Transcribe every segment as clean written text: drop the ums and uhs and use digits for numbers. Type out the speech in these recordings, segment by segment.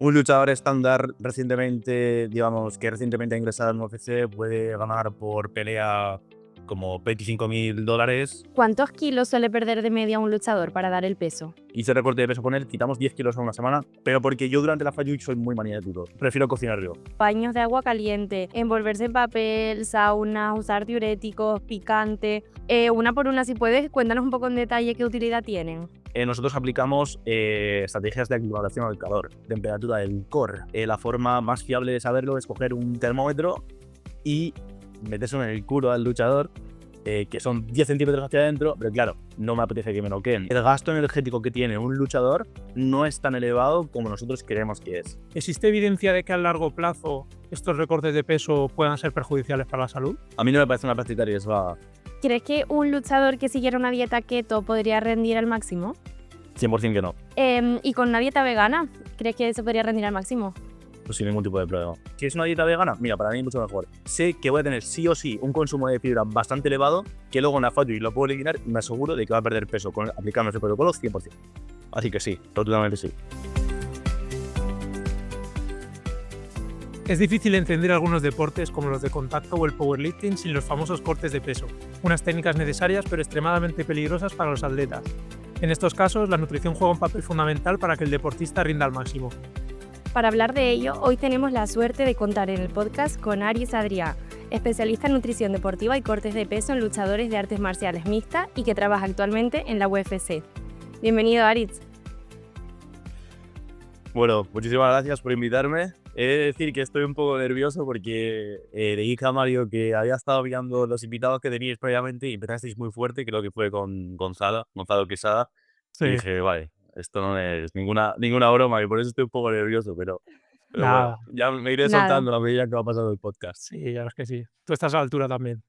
Un luchador estándar que recientemente ha ingresado en UFC puede ganar por pelea como $25.000. ¿Cuántos kilos suele perder de media un luchador para dar el peso? Hice recorte de peso con él, quitamos 10 kilos en una semana, pero porque yo durante la Fight Week soy muy maniático. Prefiero cocinar yo. Baños de agua caliente, envolverse en papel, saunas, usar diuréticos, picante. Una por una, si puedes, cuéntanos un poco en detalle qué utilidad tienen. Nosotros aplicamos estrategias de aclimatación al calor, temperatura del core. La forma más fiable de saberlo es coger un termómetro y meterse en el culo al luchador, que son 10 centímetros hacia adentro, pero claro, no me apetece que me noqueen. El gasto energético que tiene un luchador no es tan elevado como nosotros creemos que es. ¿Existe evidencia de que a largo plazo estos recortes de peso puedan ser perjudiciales para la salud? A mí no me parece una práctica arriesgada. ¿Crees que un luchador que siguiera una dieta keto podría rendir al máximo? 100% que no, ¿Y con una dieta vegana? ¿Crees que se podría rendir al máximo? pues sin ningún tipo de problema. Si es una dieta vegana, mira, para mí mucho mejor. Sé que voy a tener sí o sí un consumo de fibra bastante elevado, que luego en la Fight Week lo puedo eliminar y me aseguro de que va a perder peso aplicando ese protocolo 100%. Así que sí, totalmente sí. Es difícil entender algunos deportes como los de contacto o el powerlifting sin los famosos cortes de peso, unas técnicas necesarias pero extremadamente peligrosas para los atletas. En estos casos, la nutrición juega un papel fundamental para que el deportista rinda al máximo. Para hablar de ello, hoy tenemos la suerte de contar en el podcast con Aritz Adrià, especialista en nutrición deportiva y cortes de peso en luchadores de artes marciales mixtas y que trabaja actualmente en la UFC. Bienvenido, Aritz. Bueno, muchísimas gracias por invitarme. He de decir que estoy un poco nervioso porque le dije a Mario que había estado mirando los invitados que teníais previamente y empezasteis muy fuerte, creo que fue con Gonzalo Quesada, y Sí, dije, vale, esto no es ninguna broma y por eso estoy un poco nervioso, pero bueno, nada, ya me iré Nada. soltando a medida que va pasando el podcast. sí, ya es que sí. Tú estás a la altura también.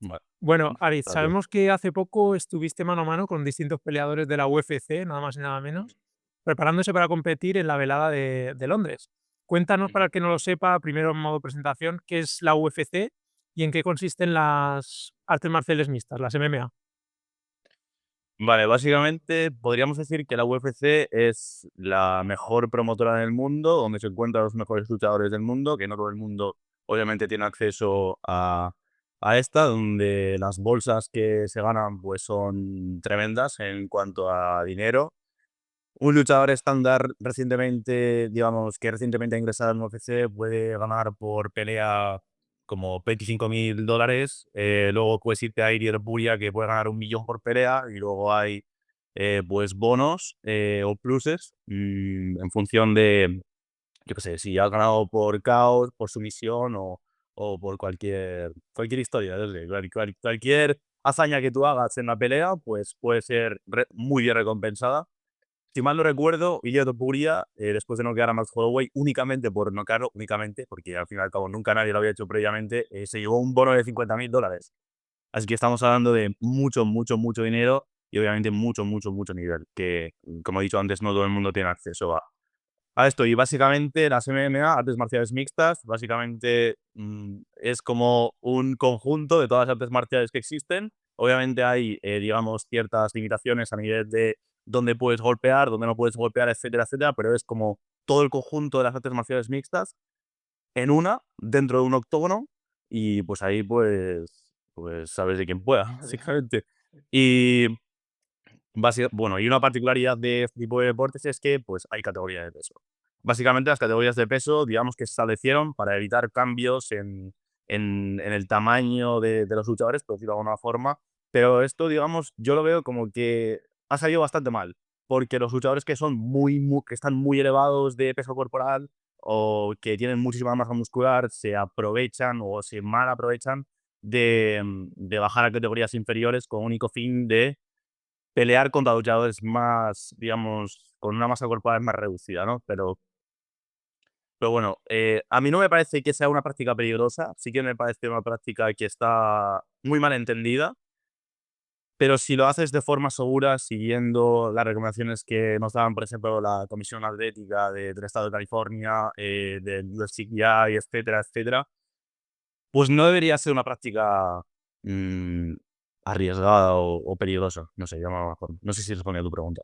Vale, Bueno, Aritz, gracias. sabemos que hace poco estuviste mano a mano con distintos peleadores de la UFC, nada más y nada menos, preparándose para competir en la velada de Londres. Cuéntanos, para el que no lo sepa, primero en modo presentación, qué es la UFC y en qué consisten las artes marciales mixtas, las MMA. Vale, básicamente podríamos decir que la UFC es la mejor promotora del mundo, donde se encuentran los mejores luchadores del mundo, que no todo el mundo obviamente tiene acceso a esta, donde las bolsas que se ganan pues son tremendas en cuanto a dinero. Un luchador estándar que recientemente ha ingresado en UFC puede ganar por pelea como $25.000. Luego puedes irte a Irier Buria, que puede ganar 1 millón por pelea. Y luego hay pues bonos o pluses en función de, yo qué sé, si has ganado por caos, por sumisión o por cualquier historia. Es decir, cualquier hazaña que tú hagas en la pelea, pues puede ser muy bien recompensada. Si mal no recuerdo, Ilia Topuria, después de noquear a Max Holloway, únicamente por noquearlo, únicamente, porque al fin y al cabo nunca nadie lo había hecho previamente, se llevó un bono de $50.000. Así que estamos hablando de mucho, mucho, mucho dinero y obviamente mucho, mucho, mucho nivel, que, como he dicho antes, no todo el mundo tiene acceso a esto. Y básicamente las MMA, artes marciales mixtas, básicamente es como un conjunto de todas las artes marciales que existen. Obviamente hay, digamos, ciertas limitaciones a nivel de dónde puedes golpear, dónde no puedes golpear, etcétera, etcétera, pero es como todo el conjunto de las artes marciales mixtas en dentro de un octógono, y pues ahí pues sabes de quién pueda, básicamente. Y bueno, y una particularidad de este tipo de deportes es que pues hay categorías de peso. Básicamente las categorías de peso, digamos que se establecieron para evitar cambios en el tamaño de los luchadores, por decirlo de alguna forma. Pero esto, digamos, yo lo veo como que ha salido bastante mal, porque los luchadores que son que están muy elevados de peso corporal o que tienen muchísima masa muscular se aprovechan o se mal aprovechan de bajar a categorías inferiores con único fin de pelear contra luchadores más, digamos, con una masa corporal más reducida, ¿no? Pero bueno, a mí no me parece que sea una práctica peligrosa, sí que me parece una práctica que está muy mal entendida, pero si lo haces de forma segura, siguiendo las recomendaciones que nos daban, por ejemplo, la Comisión Atlética del Estado de California, del USCPI, etcétera, etcétera, pues no debería ser una práctica mm, arriesgada o peligrosa, no sé, llamarlo mejor. No sé si responde a tu pregunta.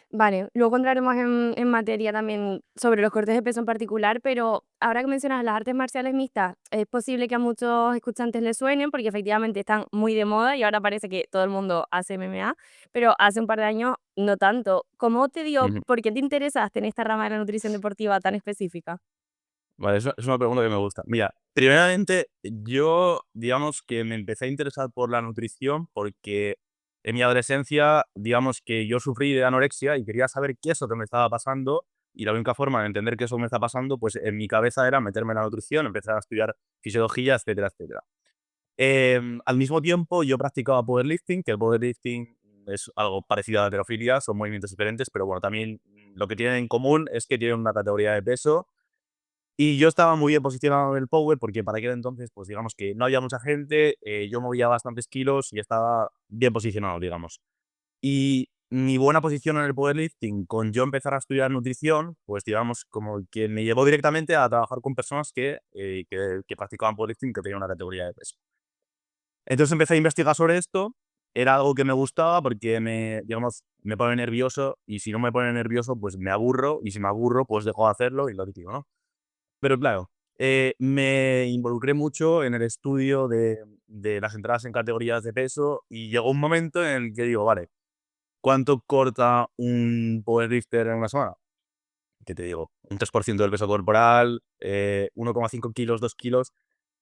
Vale, luego entraremos en materia también sobre los cortes de peso en particular, pero ahora que mencionas las artes marciales mixtas, es posible que a muchos escuchantes les suenen porque efectivamente están muy de moda y ahora parece que todo el mundo hace MMA, pero hace un par de años no tanto. ¿Cómo te dio, Ujú. por qué te interesaste en esta rama de la nutrición deportiva tan específica? Vale, es una pregunta que me gusta. Mira, primeramente, yo, digamos que me empecé a interesar por la nutrición porque en mi adolescencia, digamos que yo sufrí de anorexia y quería saber qué es lo que me estaba pasando, y la única forma de entender qué es lo que me está pasando, pues en mi cabeza era meterme en la nutrición, empezar a estudiar fisiología, etcétera, etcétera. Al mismo tiempo, yo practicaba powerlifting, que el powerlifting es algo parecido a la halterofilia, son movimientos diferentes, pero bueno, también lo que tienen en común es que tienen una categoría de peso y yo estaba muy bien posicionado en el power porque para aquel entonces, pues digamos que no había mucha gente, yo movía bastantes kilos y estaba bien posicionado, digamos. Y mi buena posición en el powerlifting, con yo empezar a estudiar nutrición, pues digamos como que me llevó directamente a trabajar con personas que practicaban powerlifting, que tenían una categoría de peso. Entonces empecé a investigar sobre esto, era algo que me gustaba porque digamos, me pone nervioso y si no me pone nervioso, pues me aburro y si me aburro, pues dejo de hacerlo y lo típico, ¿no? Pero claro, me involucré mucho en el estudio de las entradas en categorías de peso y llegó un momento en el que digo, vale, ¿cuánto corta un powerlifter en una semana? ¿Qué te digo? Un 3% del peso corporal, 1,5 kilos, 2 kilos.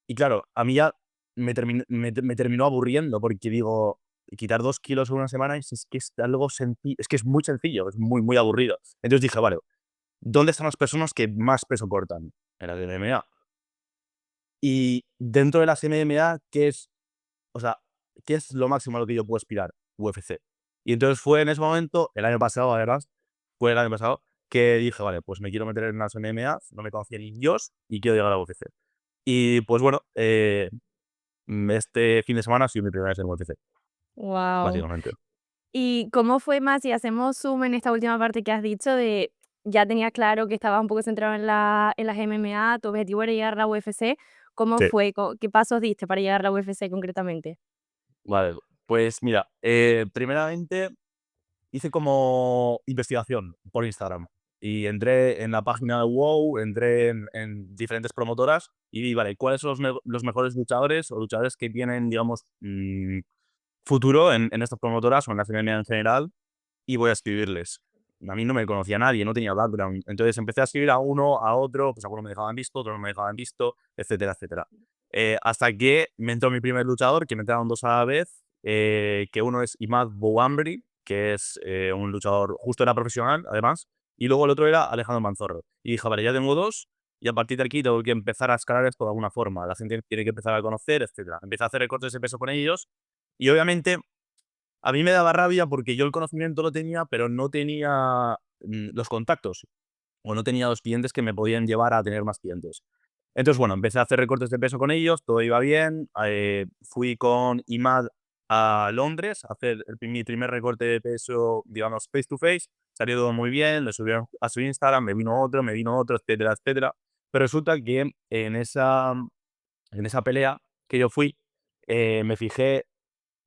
Y claro, a mí ya me terminó aburriendo porque digo, quitar 2 kilos en una semana es que es algo es que es muy sencillo, es muy, muy aburrido. Entonces dije, vale, ¿dónde están las personas que más peso cortan? En la de MMA. Y dentro de las MMA, o sea, ¿qué es lo máximo a lo que yo puedo aspirar? UFC. Y entonces fue en ese momento, el año pasado además, fue el año pasado, que dije, vale, pues me quiero meter en las MMA, no me conocía ni Dios y quiero llegar a UFC. Y pues bueno, este fin de semana ha sido mi primera vez en UFC, Wow. básicamente. ¿Y cómo fue más, si hacemos zoom en esta última parte que has dicho de ya tenías claro que estabas un poco centrado en las MMA, tu objetivo era llegar a la UFC, ¿cómo Sí. fue? ¿Qué pasos diste para llegar a la UFC concretamente? Vale, pues mira, primeramente hice como investigación por Instagram y entré en la página de WOW, entré en diferentes promotoras y vi, vale, cuáles son los mejores luchadores o luchadores que tienen, digamos, futuro en estas promotoras o en la MMA en general y voy a escribirles. A mí no me conocía nadie, no tenía background. Entonces empecé a escribir a uno, a otro, pues algunos me dejaban visto, otros no me dejaban visto, etcétera, etcétera. Hasta que me entró mi primer luchador, que me entraron dos a la vez, que uno es Imad Bouamri, que es un luchador, justo era profesional, además, y luego el otro era Alejandro Manzorro. Y dije, vale, ya tengo dos, y a partir de aquí tengo que empezar a escalar esto de alguna forma. La gente tiene que empezar a conocer, etcétera. Empecé a hacer recortes de peso con ellos, y obviamente a mí me daba rabia porque yo el conocimiento lo tenía, pero no tenía, los contactos, o no tenía los clientes que me podían llevar a tener más clientes. Entonces, bueno, empecé a hacer recortes de peso con ellos, todo iba bien, fui con Imad a Londres a hacer mi primer recorte de peso, digamos, face to face, salió todo muy bien, lo subieron a su Instagram, me vino otro, etcétera, etcétera. Pero resulta que en esa pelea que yo fui, me fijé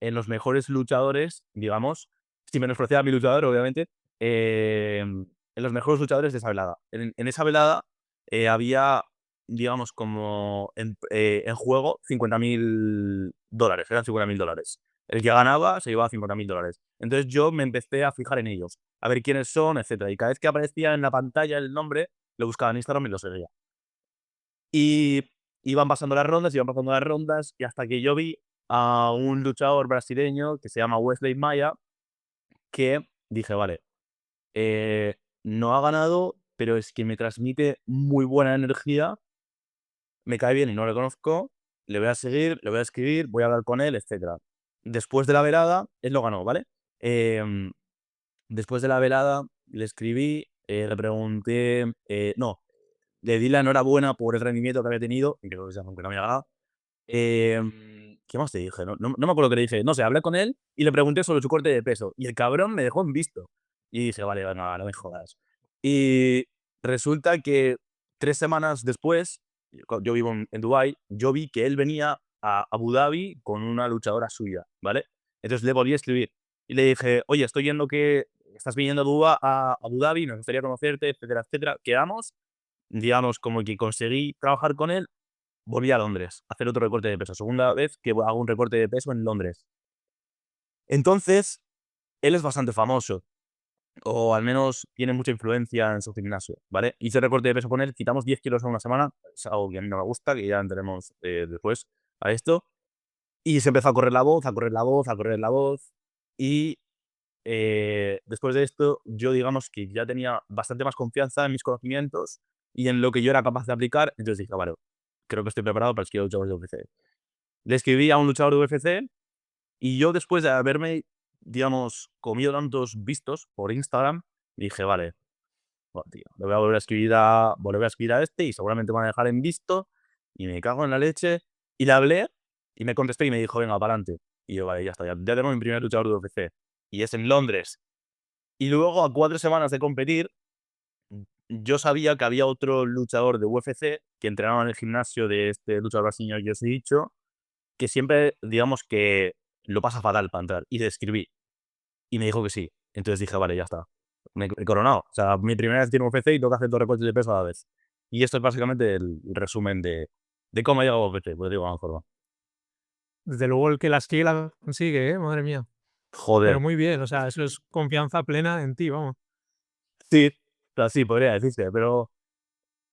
en los mejores luchadores, digamos, sin menospreciar a mi luchador, obviamente, en los mejores luchadores de esa velada. En esa velada había, digamos, como en juego $50.000, eran $50.000. El que ganaba se llevaba $50.000. Entonces yo me empecé a fijar en ellos, a ver quiénes son, etcétera. Y cada vez que aparecía en la pantalla el nombre, lo buscaba en Instagram y lo seguía. Y iban pasando las rondas, y hasta que yo vi a un luchador brasileño que se llama Wesley Maya, que dije: "Vale, eh, no ha ganado, pero es que me transmite muy buena energía, me cae bien y no le conozco, le voy a seguir, le voy a escribir, voy a hablar con él", etcétera. Después de la velada, él lo ganó, ¿vale? Em, Después de la velada le escribí, le pregunté, no, le di la enhorabuena por el rendimiento que había tenido, y creo que aunque no había ganado. ¿Qué más te dije? No me acuerdo qué le dije. No sé, hablé con él y le pregunté sobre su corte de peso. Y el cabrón me dejó en visto. Y dije, vale, venga, no me jodas. Y resulta que 3 semanas después, yo vivo en Dubái, yo vi que él venía a Abu Dhabi con una luchadora suya, ¿vale? Entonces le volví a escribir y le dije, oye, estoy viendo que estás viniendo a Abu Dhabi, nos gustaría conocerte, etcétera, etcétera. Quedamos, digamos, como que conseguí trabajar con él, volví a Londres a hacer otro recorte de peso. Segunda vez que hago un recorte de peso en Londres. Entonces, él es bastante famoso, o al menos tiene mucha influencia en su gimnasio, ¿vale? Hice recorte de peso con él, quitamos 10 kilos en una semana, es algo que a mí no me gusta, que ya entraremos después a esto. Y se empezó a correr la voz, a correr la voz, a correr la voz. Y después de esto, yo digamos que ya tenía bastante más confianza en mis conocimientos y en lo que yo era capaz de aplicar. Entonces dije, vale, creo que estoy preparado para escribir luchadores de UFC. Le escribí a un luchador de UFC y yo después de haberme, digamos, comido tantos vistos por Instagram, dije, vale, bueno, tío, le voy a volver a escribir a este y seguramente me van a dejar en visto y me cago en la leche. Y le hablé y me contestó y me dijo, venga, para adelante. Y yo, vale, ya está, ya tengo mi primer luchador de UFC. Y es en Londres. Y luego, a 4 semanas de competir, yo sabía que había otro luchador de UFC que entrenaba en el gimnasio de este luchador brasileño que os he dicho, que siempre, digamos que lo pasa fatal para entrar. Y le escribí. Y me dijo que sí. Entonces dije, vale, ya está. Me he coronado. O sea, mi primera vez tiene UFC y tengo que hacer 2 recortes de peso a la vez. Y esto es básicamente el resumen de cómo he llegado a UFC, pues digo, a lo mejor. Desde luego el que las quiere las consigue, ¿eh? Madre mía. Pero Joder. muy bien, o sea, eso es confianza plena en ti, vamos. Sí, o sea, sí, podría decirse, pero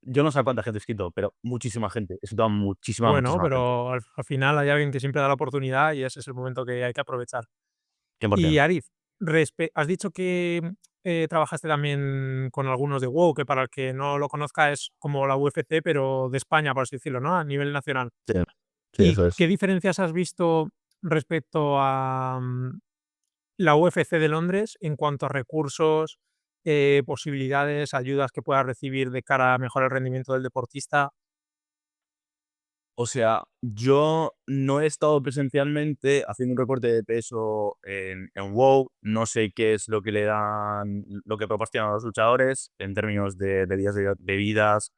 yo no sé cuánta gente he escrito, pero muchísima gente. He escrito a muchísima, Bueno, muchísima gente. pero al final hay alguien que siempre da la oportunidad y ese es el momento que hay que aprovechar. Y 100%. Arif, has dicho que trabajaste también con algunos de WoW, que para el que no lo conozca es como la UFC, pero de España, por así decirlo, ¿no? A nivel nacional. Sí, sí, ¿Y eso es. qué diferencias has visto respecto a la UFC de Londres en cuanto a recursos, posibilidades, ayudas que puedas recibir de cara a mejorar el rendimiento del deportista? O sea, yo no he estado presencialmente haciendo un recorte de peso en WoW. No sé qué es lo que le dan, lo que proporcionan a los luchadores en términos de días de bebidas.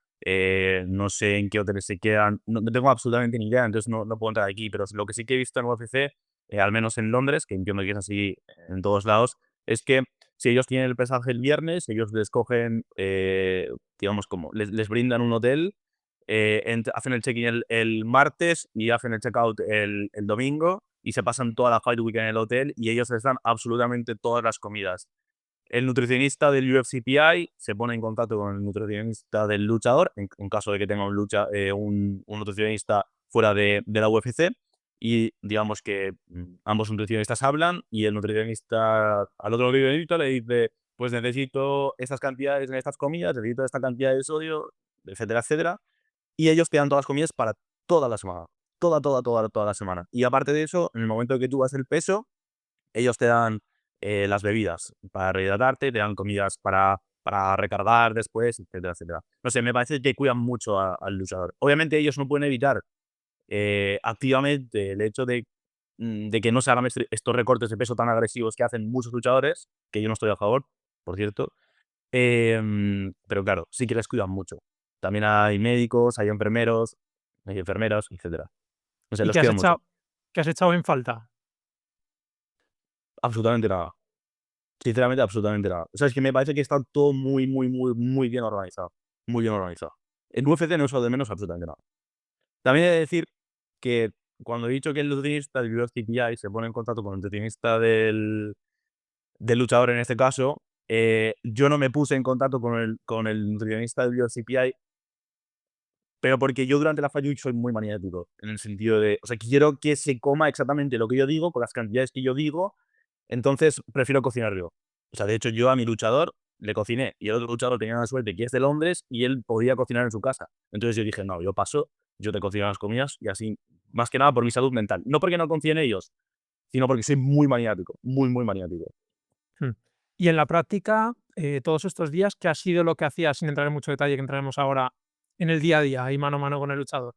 No sé en qué hoteles se quedan. No tengo absolutamente ni idea, entonces no puedo entrar aquí. Pero lo que sí que he visto en UFC, al menos en Londres, que entiendo que es así en todos lados, es que si ellos tienen el pesaje el viernes, ellos les cogen, digamos, como les brindan un hotel, hacen el check-in el martes y hacen el check-out el domingo y se pasan toda la Fight Week en el hotel y ellos les dan absolutamente todas las comidas. El nutricionista del UFCPI se pone en contacto con el nutricionista del luchador, en caso de que tenga un nutricionista fuera de la UFC, y digamos que ambos nutricionistas hablan y el nutricionista al otro nutricionista le dice, pues necesito estas cantidades en estas comidas, necesito esta cantidad de sodio, etcétera, etcétera, y ellos te dan todas las comidas para toda la semana. Toda la semana. Y aparte de eso, en el momento que tú haces el peso, ellos te dan las bebidas para rehidratarte, te dan comidas para recargar después, etcétera, etcétera. No sé, me parece que cuidan mucho al luchador. Obviamente ellos no pueden evitar activamente el hecho de que no se hagan estos recortes de peso tan agresivos que hacen muchos luchadores, que yo no estoy a favor, por cierto. Pero claro, sí que les cuidan mucho. También hay médicos, hay enfermeras, etcétera. No sé, ¿Y los cuidan mucho. qué has echado en falta? Absolutamente nada. Sinceramente, absolutamente nada. O sea, es que me parece que está todo muy, muy, muy, muy bien organizado. Muy bien organizado. En UFC no he de menos absolutamente nada. También he de decir que cuando he dicho que el nutricionista del UFCPI se pone en contacto con el nutricionista del luchador en este caso, yo no me puse en contacto con el nutricionista del UFCPI, pero porque yo durante la Fight Week soy muy maniático, en el sentido de, o sea, quiero que se coma exactamente lo que yo digo, con las cantidades que yo digo, entonces prefiero cocinar yo. O sea, de hecho, yo a mi luchador le cociné y el otro luchador tenía la suerte que es de Londres y él podía cocinar en su casa. Entonces yo dije, no, yo paso, yo te cocino las comidas y así, más que nada por mi salud mental. No porque no confíe en ellos, sino porque soy muy maniático, muy, muy maniático. Hmm. Y en la práctica, todos estos días, ¿qué ha sido lo que hacías, sin entrar en mucho detalle, que entraremos ahora, en el día a día, ahí mano a mano con el luchador?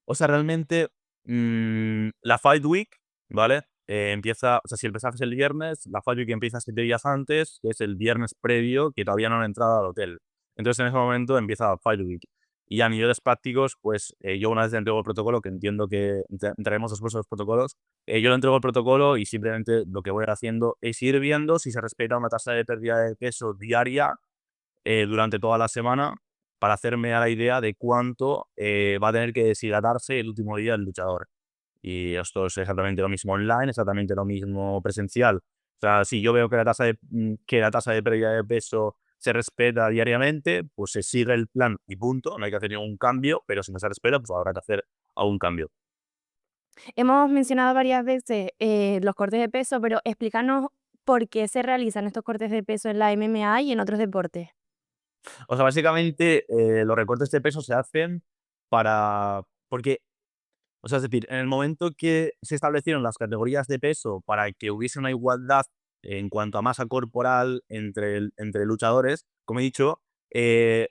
O sea, realmente, la Fight Week, ¿vale? Empieza, o sea, si el pesaje es el viernes, la Fight Week empieza 7 días antes, que es el viernes previo, que todavía no han entrado al hotel. Entonces, en ese momento empieza la Fight Week. Y a niveles prácticos, pues yo una vez le entrego el protocolo, que entiendo que entraremos después a los protocolos, yo le entrego el protocolo y simplemente lo que voy a ir haciendo es ir viendo si se respeta una tasa de pérdida de peso diaria durante toda la semana para hacerme a la idea de cuánto va a tener que deshidratarse el último día el luchador. Y esto es exactamente lo mismo online, exactamente lo mismo presencial. O sea, si yo veo que que la tasa de pérdida de peso se respeta diariamente, pues se sigue el plan y punto, no hay que hacer ningún cambio, pero si no se respeta, pues habrá que hacer algún cambio. Hemos mencionado varias veces los cortes de peso, pero explícanos por qué se realizan estos cortes de peso en la MMA y en otros deportes. O sea, básicamente, los recortes de peso se hacen porque, o sea, es decir, en el momento que se establecieron las categorías de peso para que hubiese una igualdad en cuanto a masa corporal entre luchadores, como he dicho, eh,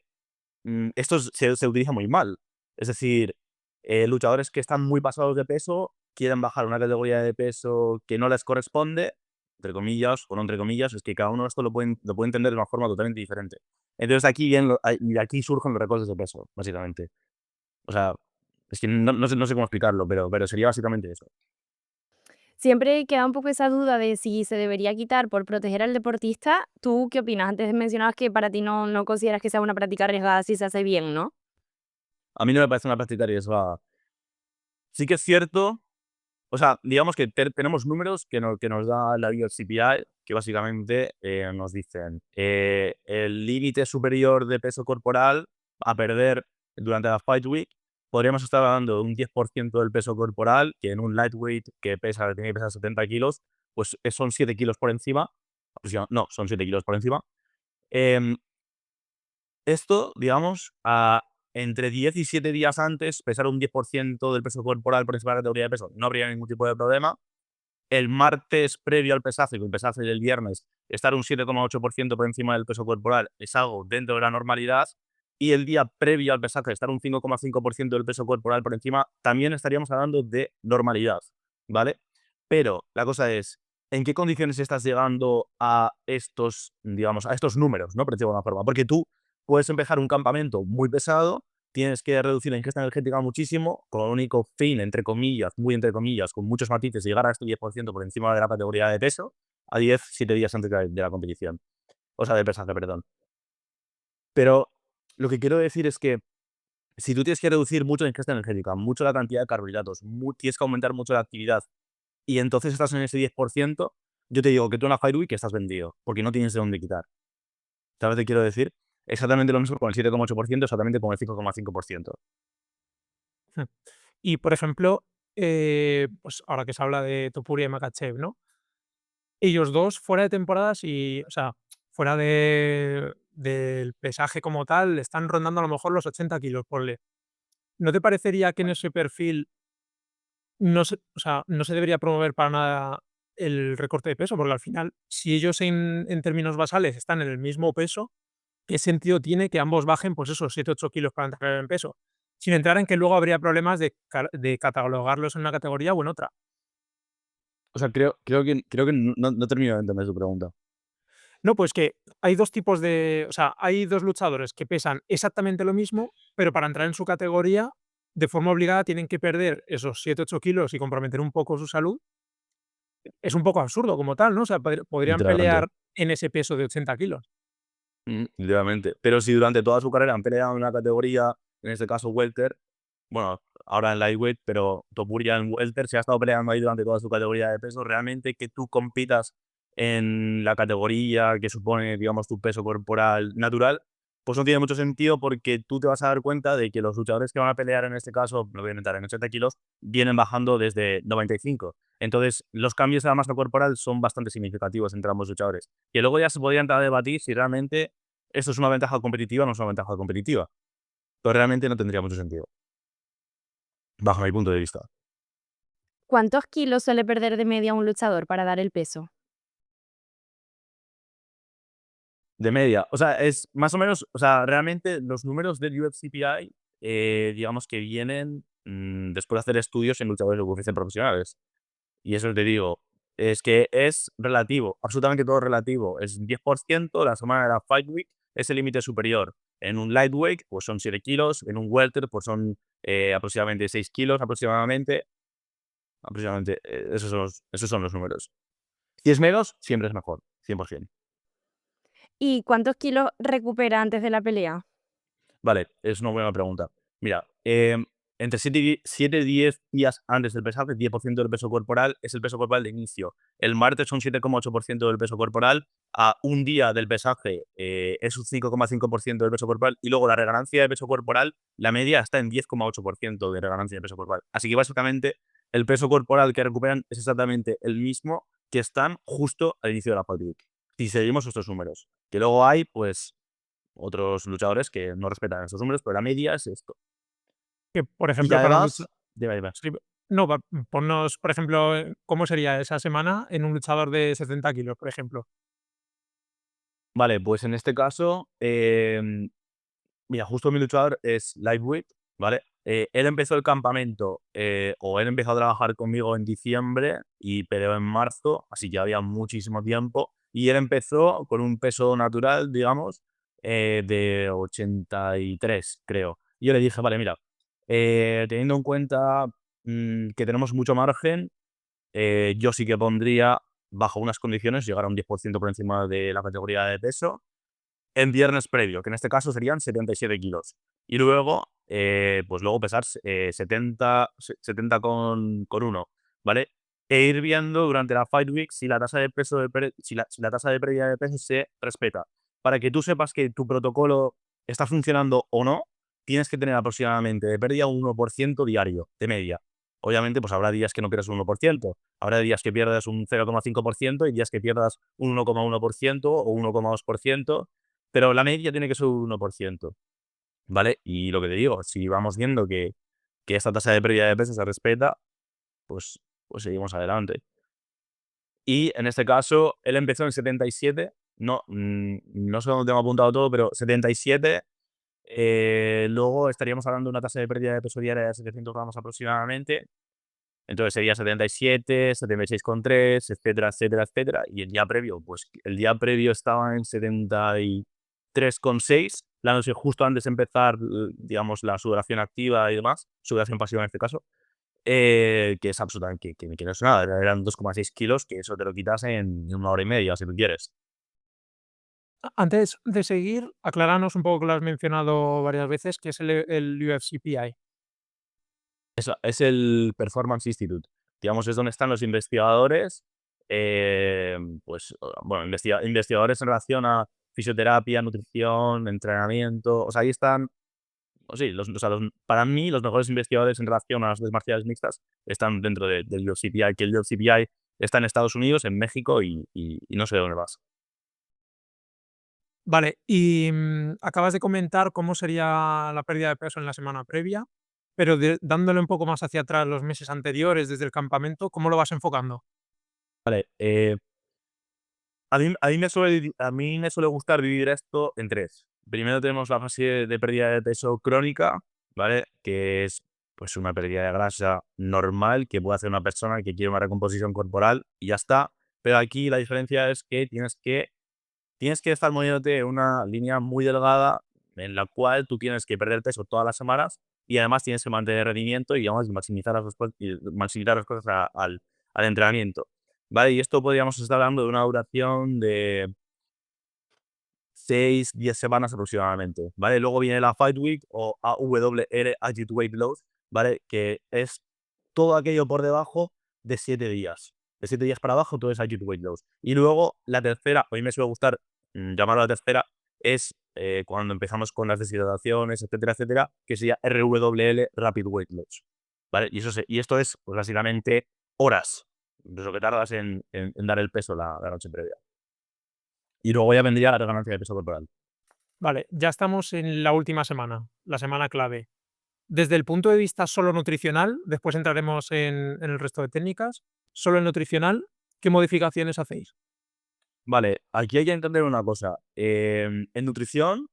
esto se utiliza muy mal. Es decir, luchadores que están muy pasados de peso quieren bajar una categoría de peso que no les corresponde, entre comillas, o no entre comillas, es que cada uno esto lo puede entender de una forma totalmente diferente. Entonces de aquí surgen los recortes de peso, básicamente. O sea, es que no sé cómo explicarlo, pero sería básicamente eso. Siempre queda un poco esa duda de si se debería quitar por proteger al deportista. ¿Tú qué opinas? Antes mencionabas que para ti no consideras que sea una práctica arriesgada si se hace bien, ¿no? A mí no me parece una práctica arriesgada. Sí que es cierto. O sea, digamos que tenemos números que nos da la USCPI, que básicamente nos dicen el límite superior de peso corporal a perder durante la Fight Week, podríamos estar hablando de un 10% del peso corporal, que en un lightweight tiene que pesar 70 kilos, pues son 7 kilos por encima, no, son 7 kilos por encima. Em, Esto, digamos, entre 10 y 7 días antes, pesar un 10% del peso corporal por encima de la categoría de peso no habría ningún tipo de problema. El martes previo al pesaje, con el pesaje del viernes, estar un 7,8% por encima del peso corporal es algo dentro de la normalidad. Y el día previo al pesaje, estar un 5,5% del peso corporal por encima, también estaríamos hablando de normalidad, ¿vale? Pero la cosa es, ¿en qué condiciones estás llegando a estos, digamos, a estos números, ¿no? Por decirlo de alguna forma. Porque tú puedes empezar un campamento muy pesado, tienes que reducir la ingesta energética muchísimo, con el único fin, entre comillas, muy entre comillas, con muchos matices, llegar a este 10% por encima de la categoría de peso, a 10, 7 días antes de la competición. O sea, del pesaje, perdón. Pero lo que quiero decir es que si tú tienes que reducir mucho la ingesta energética, mucho la cantidad de carbohidratos, tienes que aumentar mucho la actividad, y entonces estás en ese 10%, yo te digo que tú en la Fight Week estás vendido, porque no tienes de dónde quitar. ¿Sabes lo que quiero decir? Exactamente lo mismo con el 7,8%, exactamente con el 5,5%. Y, por ejemplo, pues ahora que se habla de Topuria y Makhachev, ¿no? Ellos 2 fuera de temporadas y, o sea, fuera del pesaje como tal, están rondando a lo mejor los 80 kilos, ponle. ¿No te parecería que en ese perfil no se debería promover para nada el recorte de peso? Porque al final, si ellos en términos basales están en el mismo peso, ¿qué sentido tiene que ambos bajen, pues esos 7 8 kilos para entrar en peso? Sin entrar en que luego habría problemas de catalogarlos en una categoría o en otra. O sea, creo que no termino de entender su pregunta. No, pues que hay 2 tipos de, o sea, hay 2 luchadores que pesan exactamente lo mismo, pero para entrar en su categoría, de forma obligada tienen que perder esos 7 8 kilos y comprometer un poco su salud. Es un poco absurdo como tal, ¿no? O sea, podrían Literalmente. pelear en ese peso de 80 kilos. Literalmente. Pero si durante toda su carrera han peleado en una categoría, en este caso welter, bueno, ahora en lightweight, pero Topuria en welter, se ha estado peleando ahí durante toda su categoría de peso, realmente que tú compitas en la categoría que supone, digamos, tu peso corporal natural, pues no tiene mucho sentido porque tú te vas a dar cuenta de que los luchadores que van a pelear en este caso, lo voy a inventar, en 80 kilos, vienen bajando desde 95. Entonces, los cambios de la masa corporal son bastante significativos entre ambos luchadores. Que luego ya se podría entrar a debatir si realmente esto es una ventaja competitiva o no es una ventaja competitiva. Pero realmente no tendría mucho sentido, bajo mi punto de vista. ¿Cuántos kilos suele perder de media un luchador para dar el peso? De media. O sea, es más o menos, o sea, realmente los números del UFCPI, digamos que vienen después de hacer estudios en luchadores de UFC profesionales. Y eso te digo, es que es relativo, absolutamente todo relativo. Es 10%, la semana de la Fight Week es el límite superior. En un lightweight, pues son 7 kilos. En un welter, pues son aproximadamente 6 kilos, aproximadamente. Esos son los números. Si es menos, siempre es mejor, 100%. ¿Y cuántos kilos recupera antes de la pelea? Vale, es una buena pregunta. Mira, entre 7 y 10 días antes del pesaje, 10% del peso corporal es el peso corporal de inicio. El martes son 7,8% del peso corporal. A un día del pesaje es un 5,5% del peso corporal. Y luego la reganancia de peso corporal, la media está en 10,8% de reganancia de peso corporal. Así que básicamente el peso corporal que recuperan es exactamente el mismo que están justo al inicio de la Fight Week. Si seguimos estos números. Que luego hay, pues, otros luchadores que no respetan esos números, pero la media es esto. Que, por Y ejemplo, para un lucha además, dime. sí, no, ponnos, por ejemplo, cómo sería esa semana en un luchador de 70 kilos, por ejemplo. Vale, pues en este caso, mira, justo mi luchador es Lightweight, ¿vale? Él empezó el campamento, o él empezó a trabajar conmigo en diciembre y peleó en marzo, así que había muchísimo tiempo. Y él empezó con un peso natural, digamos, de 83, creo. Y yo le dije, vale, mira, teniendo en cuenta que tenemos mucho margen, yo sí que pondría, bajo unas condiciones, llegar a un 10% por encima de la categoría de peso en viernes previo, que en este caso serían 77 kilos. Y luego, pues luego pesar 70 con 1, ¿vale? E ir viendo durante la Fight Week si la tasa de peso si la tasa de pérdida de peso se respeta. Para que tú sepas que tu protocolo está funcionando o no, tienes que tener aproximadamente de pérdida un 1% diario, de media. Obviamente, pues habrá días que no pierdas un 1%, habrá días que pierdas un 0,5% y días que pierdas un 1,1% o 1,2%, pero la media tiene que ser un 1%, ¿vale? Y lo que te digo, si vamos viendo que esta tasa de pérdida de peso se respeta, pues, pues seguimos adelante. Y en este caso, él empezó en 77, no, no sé dónde tengo apuntado todo, pero 77. Luego estaríamos hablando de una tasa de pérdida de peso diaria de 700 gramos aproximadamente. Entonces sería 77, 76,3, etcétera, etcétera, etcétera. Y el día previo, pues el día previo estaba en 73,6, la noche justo antes de empezar, digamos, la sudoración activa y demás, sudoración pasiva en este caso, que es absolutamente, que no es nada, eran 2,6 kilos, que eso te lo quitas en una hora y media, si tú quieres. Antes de seguir, acláranos un poco, que lo has mencionado varias veces, que es el UFC PI. Es el Performance Institute. Digamos, es donde están los investigadores, pues, bueno, investigadores en relación a fisioterapia, nutrición, entrenamiento. O sea, ahí están, o sí, o sea, para mí, los mejores investigadores en relación a las artes marciales mixtas están dentro del UFCPI, que el UFCPI está en Estados Unidos, en México y no sé dónde más. Vale, y, acabas de comentar cómo sería la pérdida de peso en la semana previa, pero dándole un poco más hacia atrás, los meses anteriores, desde el campamento, ¿cómo lo vas enfocando? Vale, a mí me suele gustar dividir esto en tres. Primero tenemos la fase de pérdida de peso crónica, ¿vale? Que es pues una pérdida de grasa normal que puede hacer una persona que quiere una recomposición corporal y ya está. Pero aquí la diferencia es que tienes que estar moviéndote en una línea muy delgada en la cual tú tienes que perder peso todas las semanas y además tienes que mantener rendimiento y digamos, maximizar las cosas al entrenamiento. ¿Vale? Y esto podríamos estar hablando de una duración de 6 10 semanas aproximadamente, ¿vale? Luego viene la Fight Week o AWL, Acute Weight Load, ¿vale? Que es todo aquello por debajo de 7 días. De 7 días para abajo, todo es Acute Weight Load. Y luego la tercera, a mí me suele gustar llamarlo la tercera, es cuando empezamos con las deshidrataciones, etcétera, etcétera, que sería RWL, Rapid Weight Loss, ¿vale? Y esto es, pues básicamente, horas de lo que tardas en dar el peso la noche previa. Y luego ya vendría la ganancia de peso corporal. Vale, ya estamos en la última semana, la semana clave. Desde el punto de vista solo nutricional, después entraremos en el resto de técnicas, solo el nutricional, ¿qué modificaciones hacéis? Vale, aquí hay que entender una cosa. En nutrición,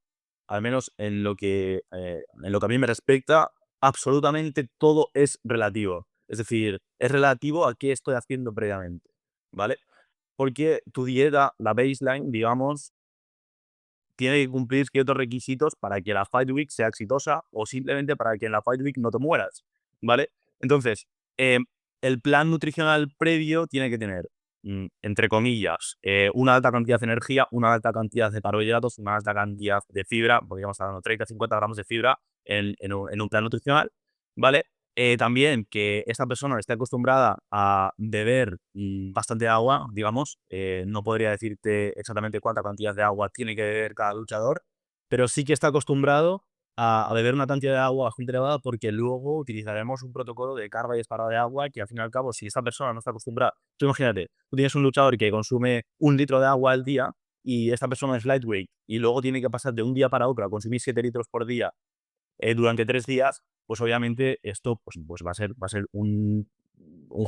al menos en lo que a mí me respecta, absolutamente todo es relativo. Es decir, es relativo a qué estoy haciendo previamente, ¿vale? Porque tu dieta, la baseline, digamos, tiene que cumplir ciertos requisitos para que la Fight Week sea exitosa o simplemente para que en la Fight Week no te mueras, ¿vale? Entonces, el plan nutricional previo tiene que tener, entre comillas, una alta cantidad de energía, una alta cantidad de carbohidratos, una alta cantidad de fibra, podríamos estar hablando 30-50 gramos de fibra en un plan nutricional, ¿vale? También que esta persona esté acostumbrada a beber bastante agua, digamos. No podría decirte exactamente cuánta cantidad de agua tiene que beber cada luchador, pero sí que está acostumbrado a beber una cantidad de agua bastante elevada porque luego utilizaremos un protocolo de carga y descarga de agua que al fin y al cabo, si esta persona no está acostumbrada, tú imagínate, tú tienes un luchador que consume 1 litro de agua al día y esta persona es lightweight y luego tiene que pasar de un día para otro a consumir 7 litros por día durante 3 días, pues obviamente esto pues va a ser un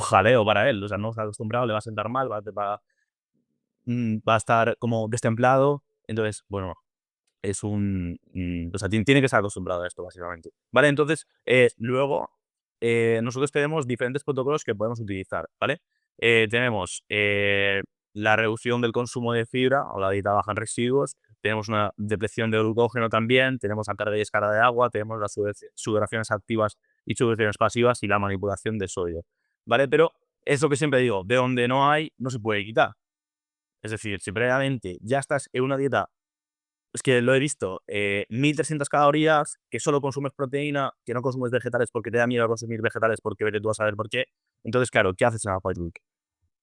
jaleo para él. O sea, no está acostumbrado, le va a sentar mal, va a estar como destemplado. Entonces, bueno, o sea, tiene que estar acostumbrado a esto, básicamente. Vale, entonces, luego, nosotros tenemos diferentes protocolos que podemos utilizar, ¿vale? Tenemos la reducción del consumo de fibra o la dieta baja en residuos, tenemos una depleción de glucógeno también, tenemos la carga y descarga de agua, tenemos las sudoraciones activas y sudoraciones pasivas y la manipulación de sodio, ¿vale? Pero es lo que siempre digo, de donde no hay, no se puede quitar. Es decir, si previamente ya estás en una dieta es que lo he visto, 1.300 calorías, que solo consumes proteína, que no consumes vegetales porque te da miedo consumir vegetales porque vete tú a saber por qué. Entonces, claro, ¿qué haces en la Fight Week?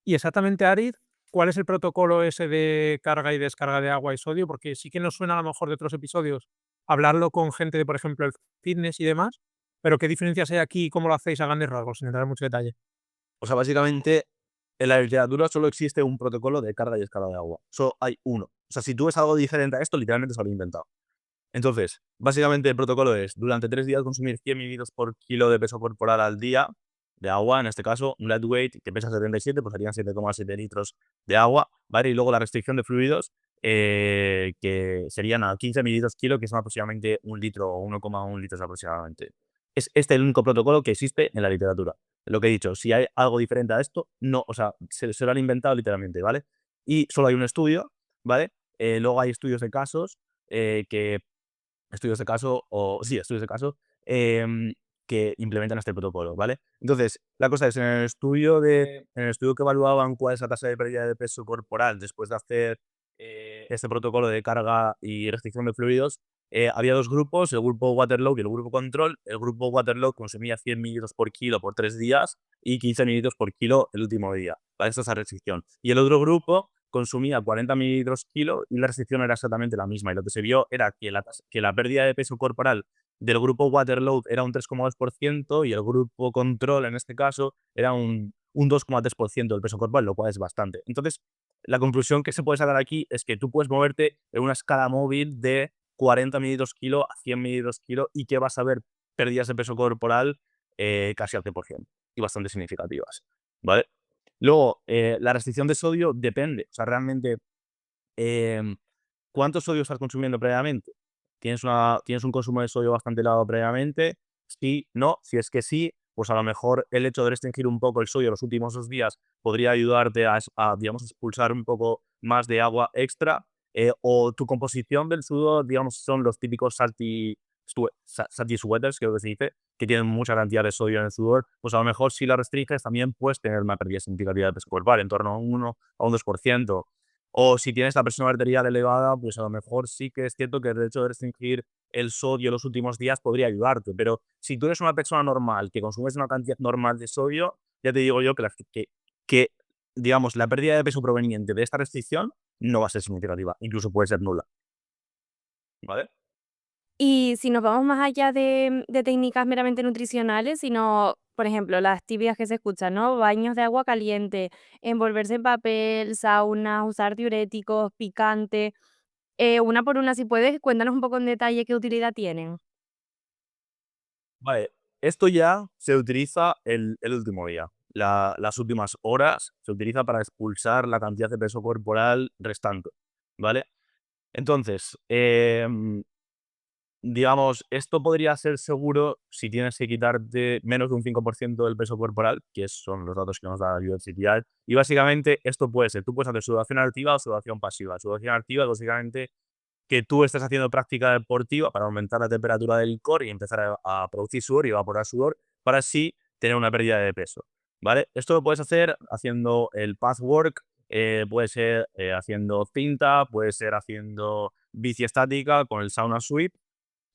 Y exactamente, Aritz, ¿cuál es el protocolo ese de carga y descarga de agua y sodio? Porque sí que nos suena a lo mejor de otros episodios hablarlo con gente de, por ejemplo, el fitness y demás, pero ¿qué diferencias hay aquí y cómo lo hacéis a grandes rasgos, sin entrar en mucho detalle? O sea, básicamente, en la literatura solo existe un protocolo de carga y descarga de agua. Solo hay uno. O sea, si tú ves algo diferente a esto, literalmente se lo han inventado. Entonces, básicamente el protocolo es, durante 3 días consumir 100 mililitros por kilo de peso corporal al día, de agua, en este caso, un lightweight que pesa 77, pues serían 7,7 litros de agua, ¿vale? Y luego la restricción de fluidos, que serían a 15 mililitros kilo, que son aproximadamente 1 litro o 1,1 litros aproximadamente. Es este el único protocolo que existe en la literatura. Lo que he dicho, si hay algo diferente a esto, no, o sea, se lo han inventado literalmente, ¿vale? Y solo hay un estudio, ¿vale? Luego hay estudios de casos, que estudios de caso o sí, estudios de caso, em, que implementan este protocolo, ¿vale? Entonces, la cosa es, en el estudio que evaluaban cuál es la tasa de pérdida de peso corporal después de hacer, este protocolo de carga y restricción de fluidos, había 2 grupos, el grupo Waterloo y el grupo control. El grupo Waterloo consumía 100 mililitros por kilo por 3 días y 15 mililitros por kilo el último día, ¿vale? Esta es la restricción. Y el otro grupo consumía 40 mililitros kilo y la restricción era exactamente la misma. Y lo que se vio era que la pérdida de peso corporal del grupo Waterload era un 3,2% y el grupo control, en este caso, era un 2,3% del peso corporal, lo cual es bastante. Entonces, la conclusión que se puede sacar aquí es que tú puedes moverte en una escala móvil de 40 mililitros kilo a 100 mililitros kilo y que vas a ver pérdidas de peso corporal casi al 100% y bastante significativas, ¿vale? Luego, la restricción de sodio depende, o sea, realmente, em, ¿cuánto sodio estás consumiendo previamente? ¿Tienes un consumo de sodio bastante elevado previamente? Sí, no. Si es que sí, pues a lo mejor el hecho de restringir un poco el sodio los últimos 2 días podría ayudarte digamos, expulsar un poco más de agua extra, o tu composición del sudor, digamos, son los típicos salty sweaters, creo que se dice, que tienen mucha cantidad de sodio en el sudor, pues a lo mejor si la restringes también puedes tener una pérdida significativa de peso corporal, en torno a un 1 a un 2%. O si tienes la presión arterial elevada, pues a lo mejor sí que es cierto que el hecho de restringir el sodio los últimos días podría ayudarte. Pero si tú eres una persona normal, que consumes una cantidad normal de sodio, ya te digo yo que digamos, la pérdida de peso proveniente de esta restricción no va a ser significativa, incluso puede ser nula, ¿vale? Y si nos vamos más allá de técnicas meramente nutricionales, sino, por ejemplo, las tibias que se escuchan, ¿no? Baños de agua caliente, envolverse en papel, sauna, usar diuréticos, picante. Una por una, si puedes, cuéntanos un poco en detalle qué utilidad tienen. Vale, esto ya se utiliza el último día. Las últimas horas se utiliza para expulsar la cantidad de peso corporal restante, ¿vale? Entonces, digamos, esto podría ser seguro si tienes que quitarte menos de un 5% del peso corporal, que son los datos que nos da la University Eye. Y básicamente esto puede ser, tú puedes hacer sudoración activa o sudoración pasiva. Sudoración activa, básicamente, que tú estés haciendo práctica deportiva para aumentar la temperatura del core y empezar a producir sudor y evaporar sudor para así tener una pérdida de peso, ¿vale? Esto lo puedes hacer haciendo el path work, puede ser haciendo cinta, puede ser haciendo bici estática con el sauna sweep,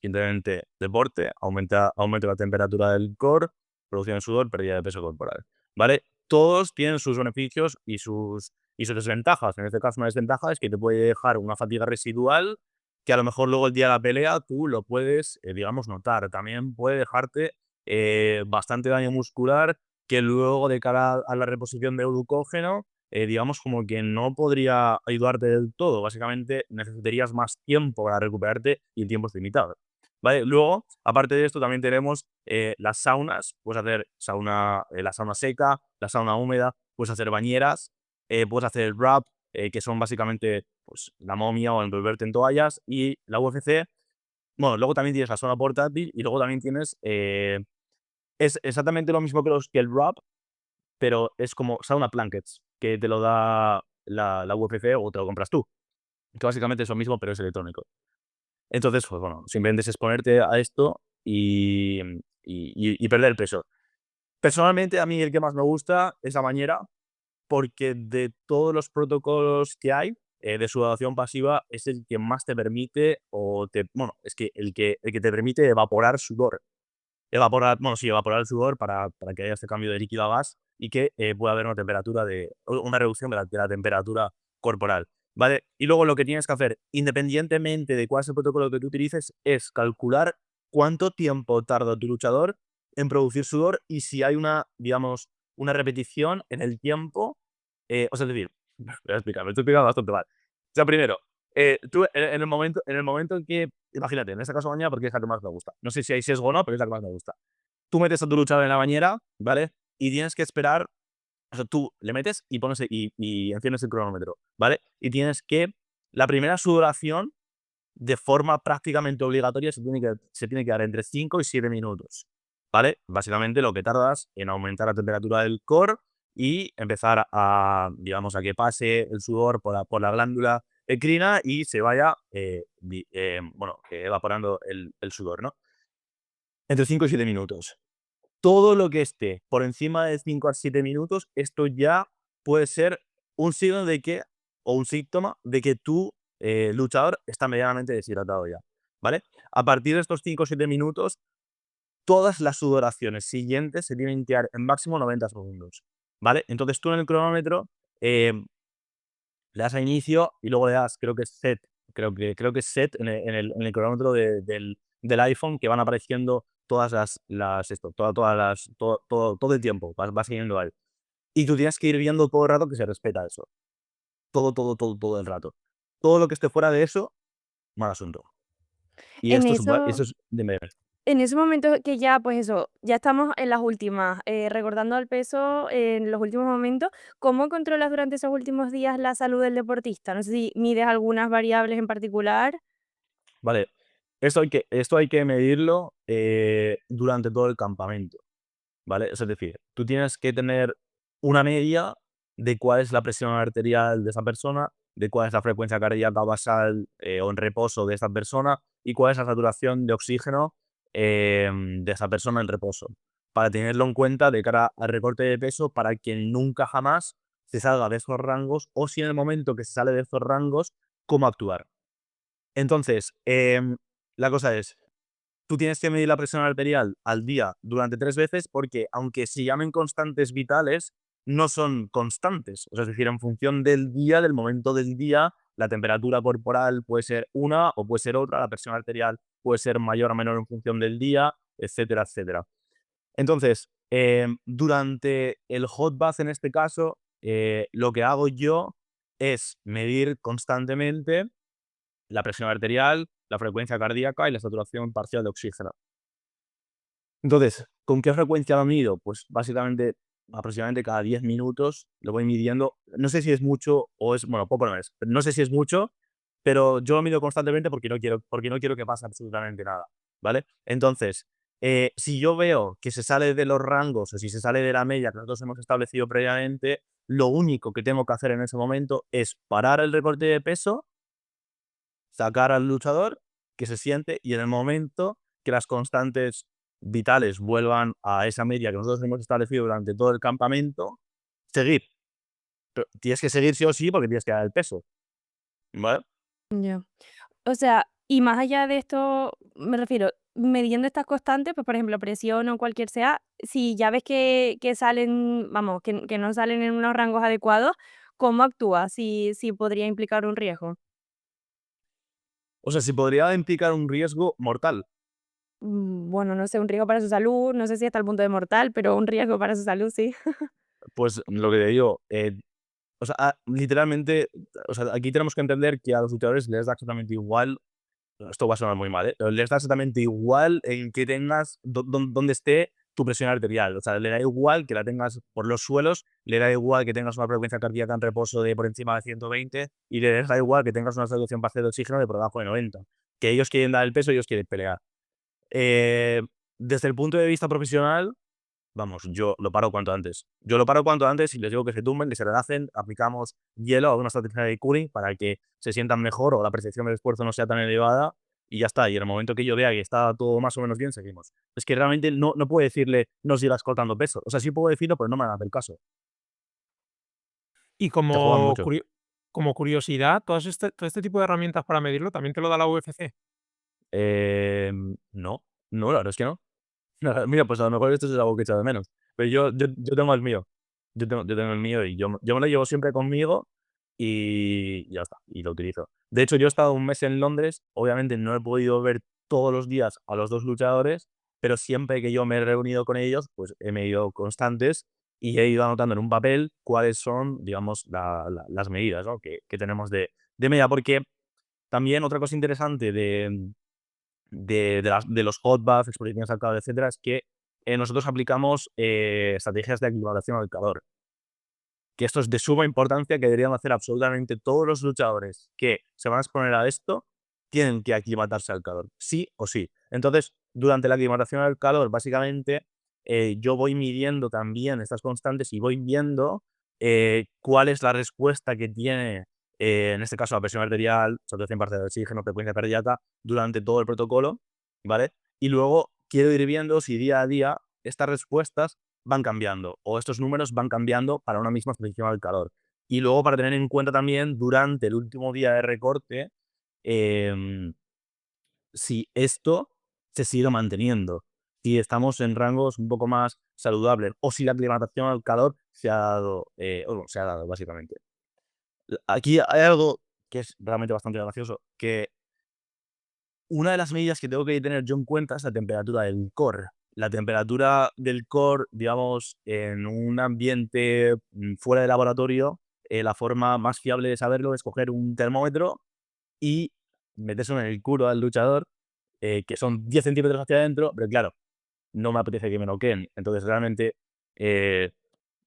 simplemente deporte, aumenta la temperatura del core, producción de sudor, pérdida de peso corporal, ¿vale? Todos tienen sus beneficios y sus desventajas. En este caso, una desventaja es que te puede dejar una fatiga residual que a lo mejor luego el día de la pelea tú lo puedes, digamos, notar. También puede dejarte bastante daño muscular que luego de cara a la reposición de glucógeno, digamos, como que no podría ayudarte del todo. Básicamente necesitarías más tiempo para recuperarte y el tiempo es limitado. ¿Vale? Luego, aparte de esto, también tenemos las saunas. Puedes hacer la sauna seca, la sauna húmeda, puedes hacer bañeras, puedes hacer el wrap, que son básicamente pues, la momia o envolverte en toallas. Y la UFC, bueno, luego también tienes la sauna portátil y luego también tienes, es exactamente lo mismo que el wrap, pero es como sauna blankets, que te lo da la UFC o te lo compras tú. Que básicamente es lo mismo, pero es electrónico. Entonces, pues bueno, simplemente es exponerte a esto y perder peso. Personalmente, a mí el que más me gusta es la bañera, porque de todos los protocolos que hay, de sudoración pasiva, es el que más te permite bueno, es que el que te permite evaporar sudor. Evaporar el sudor para que haya este cambio de líquido a gas y que pueda haber una reducción de la temperatura corporal, ¿vale? Y luego lo que tienes que hacer, independientemente de cuál es el protocolo que tú utilices, es calcular cuánto tiempo tarda tu luchador en producir sudor y si hay digamos, una repetición en el tiempo, o sea, es decir, voy a explicar, me estoy explicando bastante mal. O sea, primero, tú en el momento en que, imagínate, en este caso bañera porque es la que más me gusta. No sé si hay sesgo o no, pero es la que más me gusta. Tú metes a tu luchador en la bañera, ¿vale? Y tienes que esperar, o sea, tú le metes y pones y enciendes el cronómetro, ¿vale? Y tienes que, la primera sudoración, de forma prácticamente obligatoria, se tiene que dar entre 5 y 7 minutos, ¿vale? Básicamente lo que tardas en aumentar la temperatura del core y empezar digamos, a que pase el sudor por la glándula endocrina y se vaya, bueno, evaporando el sudor, ¿no? Entre 5 y 7 minutos. Todo lo que esté por encima de 5 a 7 minutos, esto ya puede ser un signo de que, o un síntoma de que tu luchador está medianamente deshidratado ya, ¿vale? A partir de estos 5 o 7 minutos, todas las sudoraciones siguientes se tienen que dar en máximo 90 segundos, ¿vale? Entonces tú en el cronómetro le das a inicio y luego le das, creo que es set, creo que es set en el cronómetro del iPhone, que van apareciendo todas todo el tiempo, va siguiendo ahí. Y tú tienes que ir viendo todo el rato que se respeta eso. Todo, todo, todo, todo el rato. Todo lo que esté fuera de eso, mal asunto. Y En eso eso es dime. En ese momento que ya, pues eso, ya estamos en las últimas, recordando el peso en los últimos momentos, ¿cómo controlas durante esos últimos días la salud del deportista? No sé si mides algunas variables en particular. Vale, esto hay que medirlo durante todo el campamento. ¿Vale? Es decir, tú tienes que tener una media de cuál es la presión arterial de esa persona, de cuál es la frecuencia cardíaca basal o en reposo de esa persona y cuál es la saturación de oxígeno de esa persona en reposo. Para tenerlo en cuenta de cara al recorte de peso para que nunca jamás se salga de esos rangos o si en el momento que se sale de esos rangos, cómo actuar. Entonces, la cosa es, tú tienes que medir la presión arterial al día durante 3 veces porque, aunque se llamen constantes vitales, no son constantes. O sea, es decir, en función del día, del momento del día, la temperatura corporal puede ser una o puede ser otra, la presión arterial puede ser mayor o menor en función del día, etcétera, etcétera. Entonces, durante el hot bath, en este caso, lo que hago yo es medir constantemente la presión arterial, la frecuencia cardíaca y la saturación parcial de oxígeno. Entonces, ¿con qué frecuencia lo mido? Pues básicamente, aproximadamente cada 10 minutos lo voy midiendo. No sé si es mucho o es, bueno, poco no es, pero no sé si es mucho, pero yo lo mido constantemente porque no quiero que pase absolutamente nada, ¿vale? Entonces, si yo veo que se sale de los rangos o si se sale de la media que nosotros hemos establecido previamente, lo único que tengo que hacer en ese momento es parar el recorte de peso, sacar al luchador, que se siente y en el momento que las constantes vitales vuelvan a esa media que nosotros hemos establecido durante todo el campamento, seguir. Pero tienes que seguir sí o sí porque tienes que dar el peso, ¿vale? Ya. O sea, y más allá de esto, me refiero, midiendo estas constantes, pues, por ejemplo, presión o cualquier sea, si ya ves que salen, vamos, que no salen en unos rangos adecuados, ¿cómo actúas? Si podría implicar un riesgo. O sea, si podría implicar un riesgo mortal. Bueno, no sé, un riesgo para su salud, no sé si hasta el punto de mortal, pero un riesgo para su salud, sí. Pues lo que te digo, o sea, literalmente, o sea, aquí tenemos que entender que a los luchadores les da exactamente igual. Esto va a sonar muy mal, ¿eh? Pero les da exactamente igual en que tengas dónde esté tu presión arterial. O sea, le da igual que la tengas por los suelos, le da igual que tengas una frecuencia cardíaca en reposo de por encima de 120 y le da igual que tengas una saturación parcial de oxígeno de por debajo de 90. Que ellos quieren dar el peso, ellos quieren pelear. Eh, Desde el punto de vista profesional, vamos, yo lo paro cuanto antes. Yo lo paro cuanto antes y les digo que se tumben, que se relajen, aplicamos hielo a una estrategia de cooling para que se sientan mejor o la percepción del esfuerzo no sea tan elevada y ya está. Y en el momento que yo vea que está todo más o menos bien, seguimos. Es que realmente no puedo decirle no sigas cortando peso. O sea, sí puedo decirlo, pero no me van a hacer caso. Y Te juegan mucho. como curiosidad, todo este tipo de herramientas para medirlo, ¿también te lo da la UFC? No, no, la verdad es que no. Mira, pues a lo mejor esto es algo que echo de menos. Pero yo tengo el mío. Yo tengo el mío y yo me lo llevo siempre conmigo y ya está, y lo utilizo. De hecho, yo he estado un mes en Londres, obviamente no he podido ver todos los días a los 2 luchadores, pero siempre que yo me he reunido con ellos, pues he medido constantes y he ido anotando en un papel cuáles son, digamos, las medidas, ¿no? Que tenemos de media. Porque también otra cosa interesante de los hot baths, exposiciones al calor, etcétera, es que nosotros aplicamos estrategias de aclimatación al calor. Que esto es de suma importancia, que deberían hacer absolutamente todos los luchadores que se van a exponer a esto, tienen que aclimatarse al calor, sí o sí. Entonces, durante la aclimatación al calor, básicamente, yo voy midiendo también estas constantes y voy viendo cuál es la respuesta que tiene, en este caso, la presión arterial, saturación parcial de oxígeno, frecuencia cardíaca, durante todo el protocolo, ¿vale? Y luego quiero ir viendo si día a día estas respuestas van cambiando o estos números van cambiando para una misma exposición al calor. Y luego para tener en cuenta también durante el último día de recorte, em, si esto se sigue manteniendo, si estamos en rangos un poco más saludables o si la aclimatación al calor se ha dado, se ha dado básicamente. Aquí hay algo que es realmente bastante gracioso, que una de las medidas que tengo que tener yo en cuenta es la temperatura del core. La temperatura del core, digamos, en un ambiente fuera de laboratorio, la forma más fiable de saberlo es coger un termómetro y metérselo en el culo al luchador, que son 10 centímetros hacia adentro, pero claro, no me apetece que me noqueen. Entonces, realmente, eh,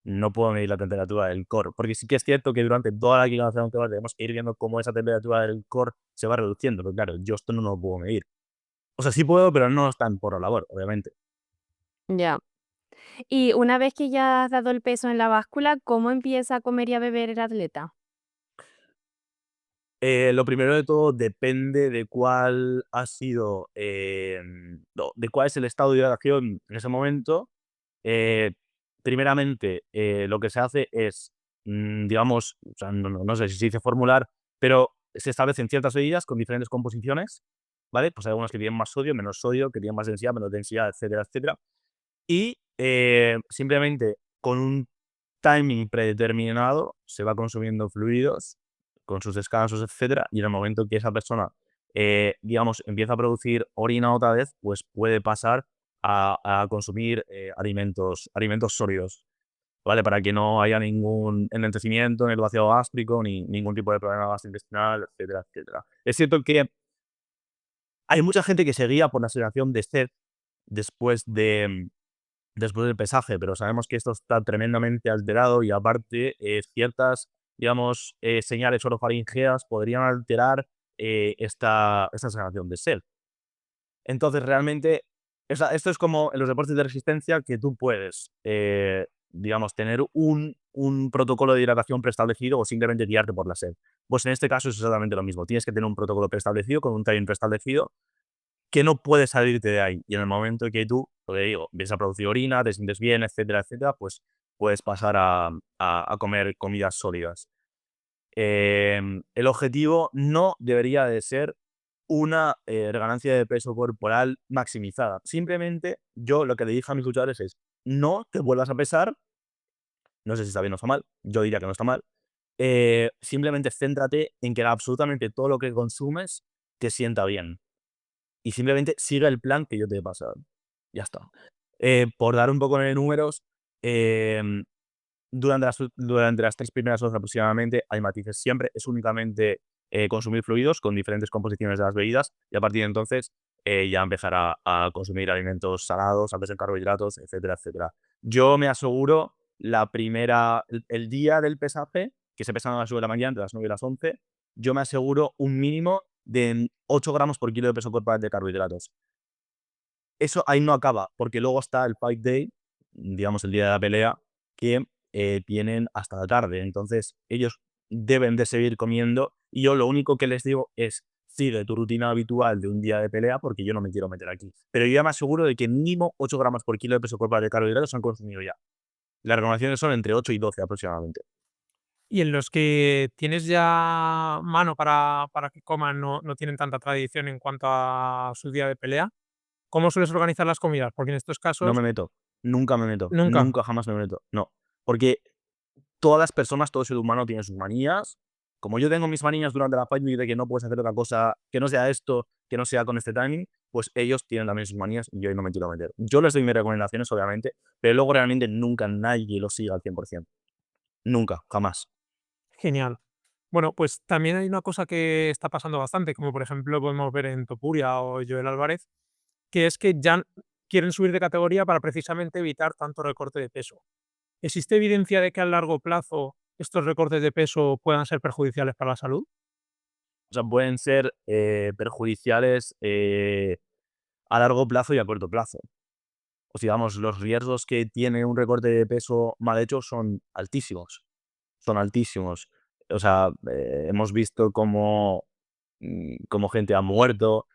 no puedo medir la temperatura del core, porque sí que es cierto que durante toda la aclimatación tenemos que ir viendo cómo esa temperatura del core se va reduciendo, pero claro, yo esto no lo puedo medir. O sea, sí puedo, pero no tan por la labor, obviamente. Ya. Y una vez que ya has dado el peso en la báscula, ¿cómo empieza a comer y a beber el atleta? Lo primero de todo depende de cuál ha sido, no, de cuál es el estado de hidratación en ese momento. Eh, Primeramente, lo que se hace es, digamos, o sea, no sé si se dice formular, pero se establecen ciertas bebidas con diferentes composiciones, ¿vale? Pues hay algunas que tienen más sodio, menos sodio, que tienen más densidad, menos densidad, etcétera, etcétera. Y simplemente con un timing predeterminado se va consumiendo fluidos con sus descansos, etcétera, y en el momento que esa persona, digamos, empieza a producir orina otra vez, pues puede pasar a consumir alimentos sólidos, ¿vale? Para que no haya ningún enlentecimiento en el vaciado gástrico, ni ningún tipo de problema gastrointestinal, etcétera, etcétera. Es cierto que hay mucha gente que se guía por la sensación de sed después después del pesaje, pero sabemos que esto está tremendamente alterado y aparte ciertas, digamos, señales orofaringeas podrían alterar esta sensación de sed. Entonces, realmente, esto es como en los deportes de resistencia que tú puedes digamos, tener un protocolo de hidratación preestablecido o simplemente guiarte por la sed. Pues en este caso es exactamente lo mismo. Tienes que tener un protocolo preestablecido con un timing preestablecido que no puedes salirte de ahí. Y en el momento que tú, lo que digo, empiezas a producir orina, te sientes bien, etcétera, etcétera, pues puedes pasar a comer comidas sólidas. El objetivo no debería de ser una ganancia de peso corporal maximizada. Simplemente yo lo que le dije a mis luchadores es, no te vuelvas a pesar, no sé si está bien o está mal, yo diría que no está mal, simplemente céntrate en que absolutamente todo lo que consumes te sienta bien. Y simplemente sigue el plan que yo te he pasado. Ya está. Por dar un poco de números, em, durante las 3 primeras horas aproximadamente hay matices. Siempre es únicamente consumir fluidos con diferentes composiciones de las bebidas y a partir de entonces ya empezar a consumir alimentos salados, altos en carbohidratos, etcétera, etcétera. Yo me aseguro el día del pesaje, que se pesan a las 9 de la mañana, entre las 9 y las 11, yo me aseguro un mínimo de 8 gramos por kilo de peso corporal de carbohidratos. Eso ahí no acaba, porque luego está el fight day, digamos el día de la pelea, que tienen hasta la tarde. Entonces, ellos deben de seguir comiendo y yo lo único que les digo es: sigue tu rutina habitual de un día de pelea porque yo no me quiero meter aquí. Pero yo ya me aseguro de que mínimo 8 gramos por kilo de peso corporal de carbohidratos se han consumido ya. Las recomendaciones son entre 8 y 12 aproximadamente. Y en los que tienes ya mano para que coman, no tienen tanta tradición en cuanto a su día de pelea, ¿cómo sueles organizar las comidas? Porque en estos No me casos meto, nunca me meto, nunca. nunca jamás me meto, no. Porque todas las personas, todo ser humano tiene sus manías. Como yo tengo mis manías durante la Fight Week de que no puedes hacer otra cosa que no sea esto, que no sea con este timing, pues ellos tienen también sus manías y yo ahí no me quiero meter. Yo les doy mis recomendaciones, obviamente, pero luego realmente nunca nadie lo sigue al 100%. Nunca, jamás. Genial. Bueno, pues también hay una cosa que está pasando bastante, como por ejemplo podemos ver en Topuria o Joel Álvarez, que es que ya quieren subir de categoría para precisamente evitar tanto recorte de peso. ¿Existe evidencia de que a largo plazo estos recortes de peso puedan ser perjudiciales para la salud? O sea, pueden ser perjudiciales a largo plazo y a corto plazo. O sea, digamos, los riesgos que tiene un recorte de peso mal hecho son altísimos. Son altísimos. O sea, hemos visto cómo gente ha muerto,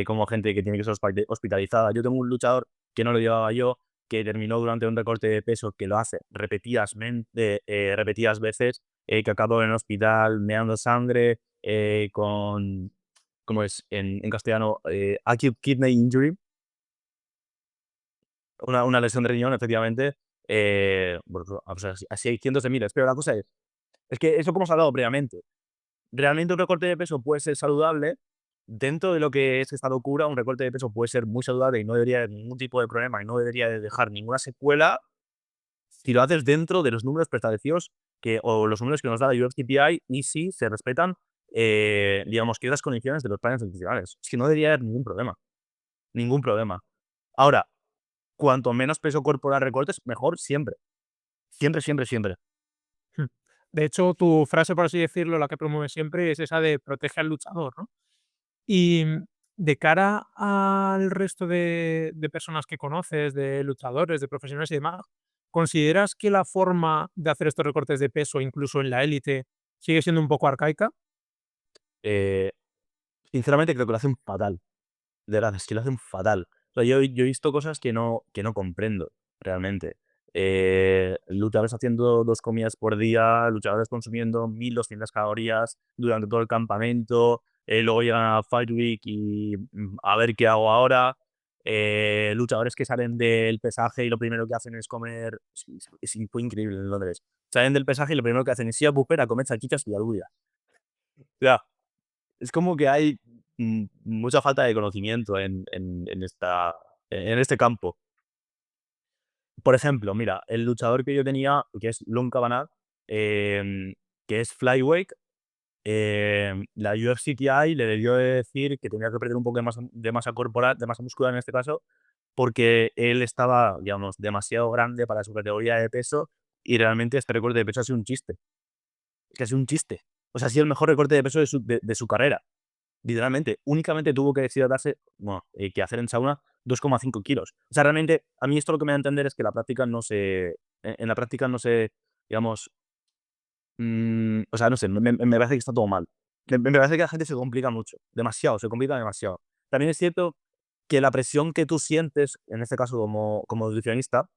cómo gente que tiene que ser hospitalizada. Yo tengo un luchador que no lo llevaba yo, que terminó durante un recorte de peso que lo hace repetidas veces, que acabó en el hospital meando sangre, ¿cómo es en castellano? Acute kidney injury, una lesión de riñón, efectivamente. Bueno, o sea, así hay cientos de miles, pero la cosa es que eso como hemos hablado previamente. Realmente un recorte de peso puede ser saludable. Dentro de lo que es esta locura, un recorte de peso puede ser muy saludable y no debería haber ningún tipo de problema y no debería de dejar ninguna secuela si lo haces dentro de los números preestablecidos o los números que nos da la UFCPI y si se respetan, digamos, que esas condiciones de los planes nutricionales. Es que no debería haber ningún problema. Ningún problema. Ahora, cuanto menos peso corporal recortes, mejor siempre. Siempre, siempre, siempre. Hmm. De hecho, tu frase, por así decirlo, la que promueves siempre, es esa de protege al luchador, ¿no? Y de cara al resto de personas que conoces, de luchadores, de profesionales y demás, ¿consideras que la forma de hacer estos recortes de peso, incluso en la élite, sigue siendo un poco arcaica? Eh, Sinceramente creo que lo hacen fatal. De verdad, es que lo hacen fatal. O sea, yo he visto cosas que no comprendo realmente. Luchadores haciendo 2 comidas por día, luchadores consumiendo 1200 calorías durante todo el campamento, luego llegan a Fight Week y a ver qué hago ahora. Luchadores que salen del pesaje y lo primero que hacen es comer. Fue increíble en Londres. Salen del pesaje y lo primero que hacen es ir a Bupper a comer salchichas y alubias. O sea, es como que hay mucha falta de conocimiento en este campo. Por ejemplo, mira, el luchador que yo tenía, que es Lon Kavanagh, que es flyweight, la UFCTI le debió de decir que tenía que perder un poco de masa corporal, de masa muscular en este caso, porque él estaba, digamos, demasiado grande para su categoría de peso y realmente este recorte de peso ha sido un chiste. Es que ha sido un chiste. O sea, ha sido el mejor recorte de peso de su carrera. Literalmente, únicamente tuvo que deshidratarse, bueno, que hacer en sauna 2,5 kilos. O sea, realmente, a mí esto lo que me da a entender es que la práctica no se en la práctica no sé, digamos, o sea, no sé, me parece que está todo mal. Me parece que la gente se complica mucho, demasiado, se complica demasiado. También es cierto que la presión que tú sientes, en este caso como nutricionista,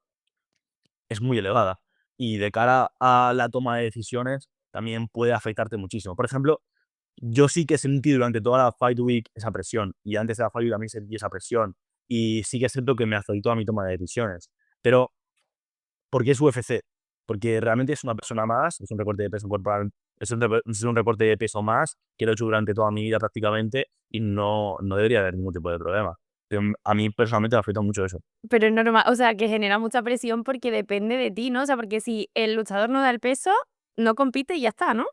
es muy elevada. Y de cara a la toma de decisiones, también puede afectarte muchísimo. Por ejemplo, yo sí que sentí durante toda la Fight Week esa presión, y antes de la Fight Week también sentí esa presión, y sí que es cierto que me afectó a mi toma de decisiones. Pero, ¿por qué es UFC? Porque realmente es una persona más, es un recorte de peso corporal, es un recorte de peso más que lo he hecho durante toda mi vida prácticamente, y no debería haber ningún tipo de problema. Pero a mí personalmente me afecta mucho eso. Pero es normal, o sea, que genera mucha presión porque depende de ti, ¿no? O sea, porque si el luchador no da el peso, no compite y ya está, ¿no?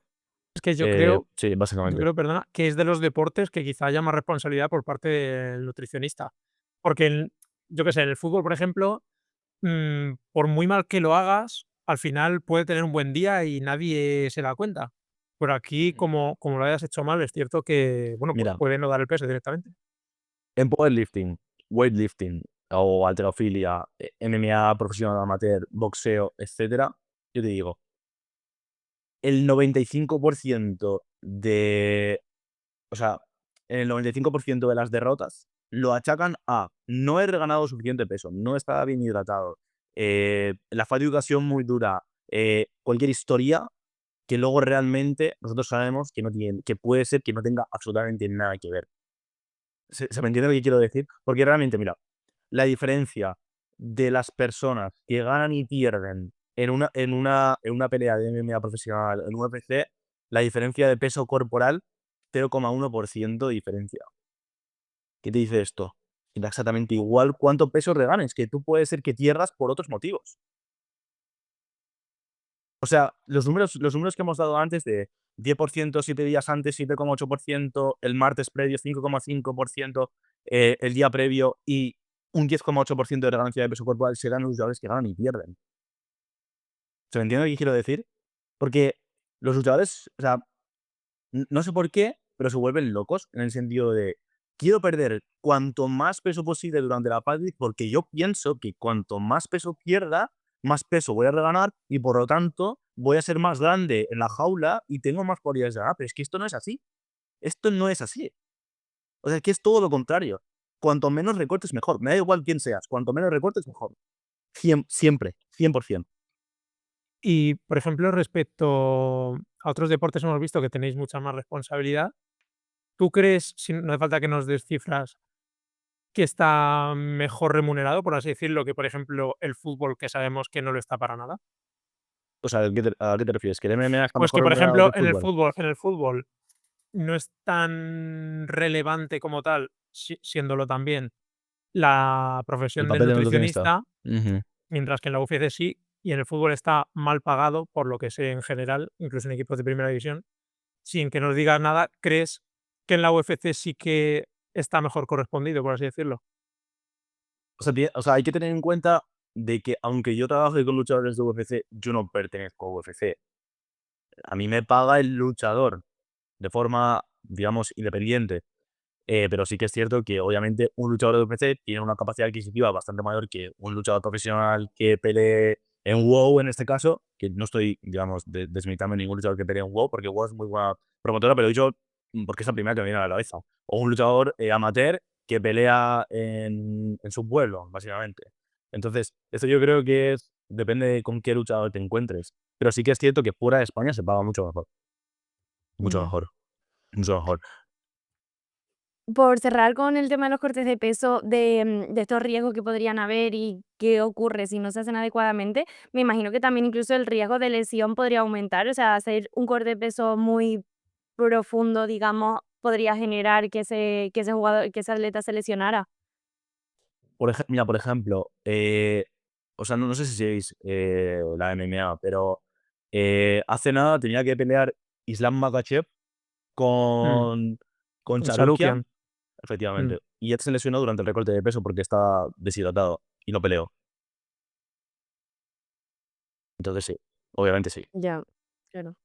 Es que Sí, yo básicamente. creo, perdona, que es de los deportes que quizá haya más responsabilidad por parte del nutricionista. Porque yo qué sé, en el fútbol, por ejemplo, por muy mal que lo hagas, al final puede tener un buen día y nadie se da cuenta. Pero aquí, como lo hayas hecho mal, es cierto que, bueno, pues Mira, puede no dar el peso directamente. en powerlifting, weightlifting o halterofilia, MMA profesional amateur, boxeo, etcétera, yo te digo, el 95% de, o sea, el 95% de las derrotas lo achacan a no haber ganado suficiente peso, no estaba bien hidratado, la fatiga muy dura, cualquier historia que luego realmente nosotros sabemos que no tiene, que puede ser que no tenga absolutamente nada que ver. ¿Se me entiende lo que quiero decir? Porque realmente, mira, la diferencia de las personas que ganan y pierden en una pelea de MMA profesional, en UFC, la diferencia de peso corporal, 0,1% de diferencia. ¿Qué te dice esto? Que da exactamente igual cuánto peso reganes, que tú puedes ser que pierdas por otros motivos. O sea, los números que hemos dado antes de 10% 7 días antes, 7,8%, el martes previo 5,5%, el día previo y un 10,8% de ganancia de peso corporal serán los luchadores que ganan y pierden. ¿Se me entiende lo que quiero decir? Porque los luchadores, o sea, no sé por qué, pero se vuelven locos en el sentido de, quiero perder cuanto más peso posible durante la Fight Week porque yo pienso que cuanto más peso pierda, más peso voy a reganar y por lo tanto voy a ser más grande en la jaula y tengo más probabilidades de ganar. Pero es que esto no es así. Esto no es así. O sea, es que es todo lo contrario. Cuanto menos recortes, mejor. Me da igual quién seas. Cuanto menos recortes, mejor. Siempre, 100%. Y, por ejemplo, respecto a otros deportes, hemos visto que tenéis mucha más responsabilidad. ¿Tú crees, no hace falta que nos des cifras, que está mejor remunerado, por así decirlo, que, por ejemplo, el fútbol, que sabemos que no lo está para nada? O sea, ¿a qué te refieres? ¿Que el MMA está Pues mejor que, por remunerado que ejemplo, el fútbol? en el fútbol no es tan relevante como tal, siéndolo también, la El profesión del papel de nutricionista. nutricionista, Ujú. mientras que en la UFC sí, y en el fútbol está mal pagado, por lo que sé en general, incluso en equipos de primera división. Sin que nos digas nada, ¿crees que en la UFC sí que está mejor correspondido, por así decirlo? O sea, hay que tener en cuenta de que aunque yo trabaje con luchadores de UFC, yo no pertenezco a UFC. A mí me paga el luchador de forma, digamos, independiente. Pero sí que es cierto que obviamente un luchador de UFC tiene una capacidad adquisitiva bastante mayor que un luchador profesional que pelee en WoW en este caso, que no estoy, digamos, desmeritando a ningún luchador que pelee en WoW, porque WoW es muy buena promotora, pero yo, porque es la primera que me viene a la cabeza. O un luchador amateur que pelea en su pueblo, básicamente. Entonces, eso yo creo que depende de con qué luchador te encuentres. Pero sí que es cierto que fuera de España se paga mucho mejor, mucho Ya. mejor, mucho mejor. Por cerrar con el tema de los cortes de peso, de estos riesgos que podrían haber y qué ocurre si no se hacen adecuadamente, me imagino que también incluso el riesgo de lesión podría aumentar, o sea, hacer un corte de peso muy profundo, digamos, podría generar que ese jugador, que ese atleta se lesionara. Mira, por ejemplo, o sea, no sé si seguís la MMA, pero hace nada tenía que pelear Islam Makhachev Mm, con, con con Charukian, Sarukian. Mm. efectivamente. Y él se lesionó durante el recorte de peso porque estaba deshidratado y no peleó. Entonces sí, obviamente sí. Ya, claro.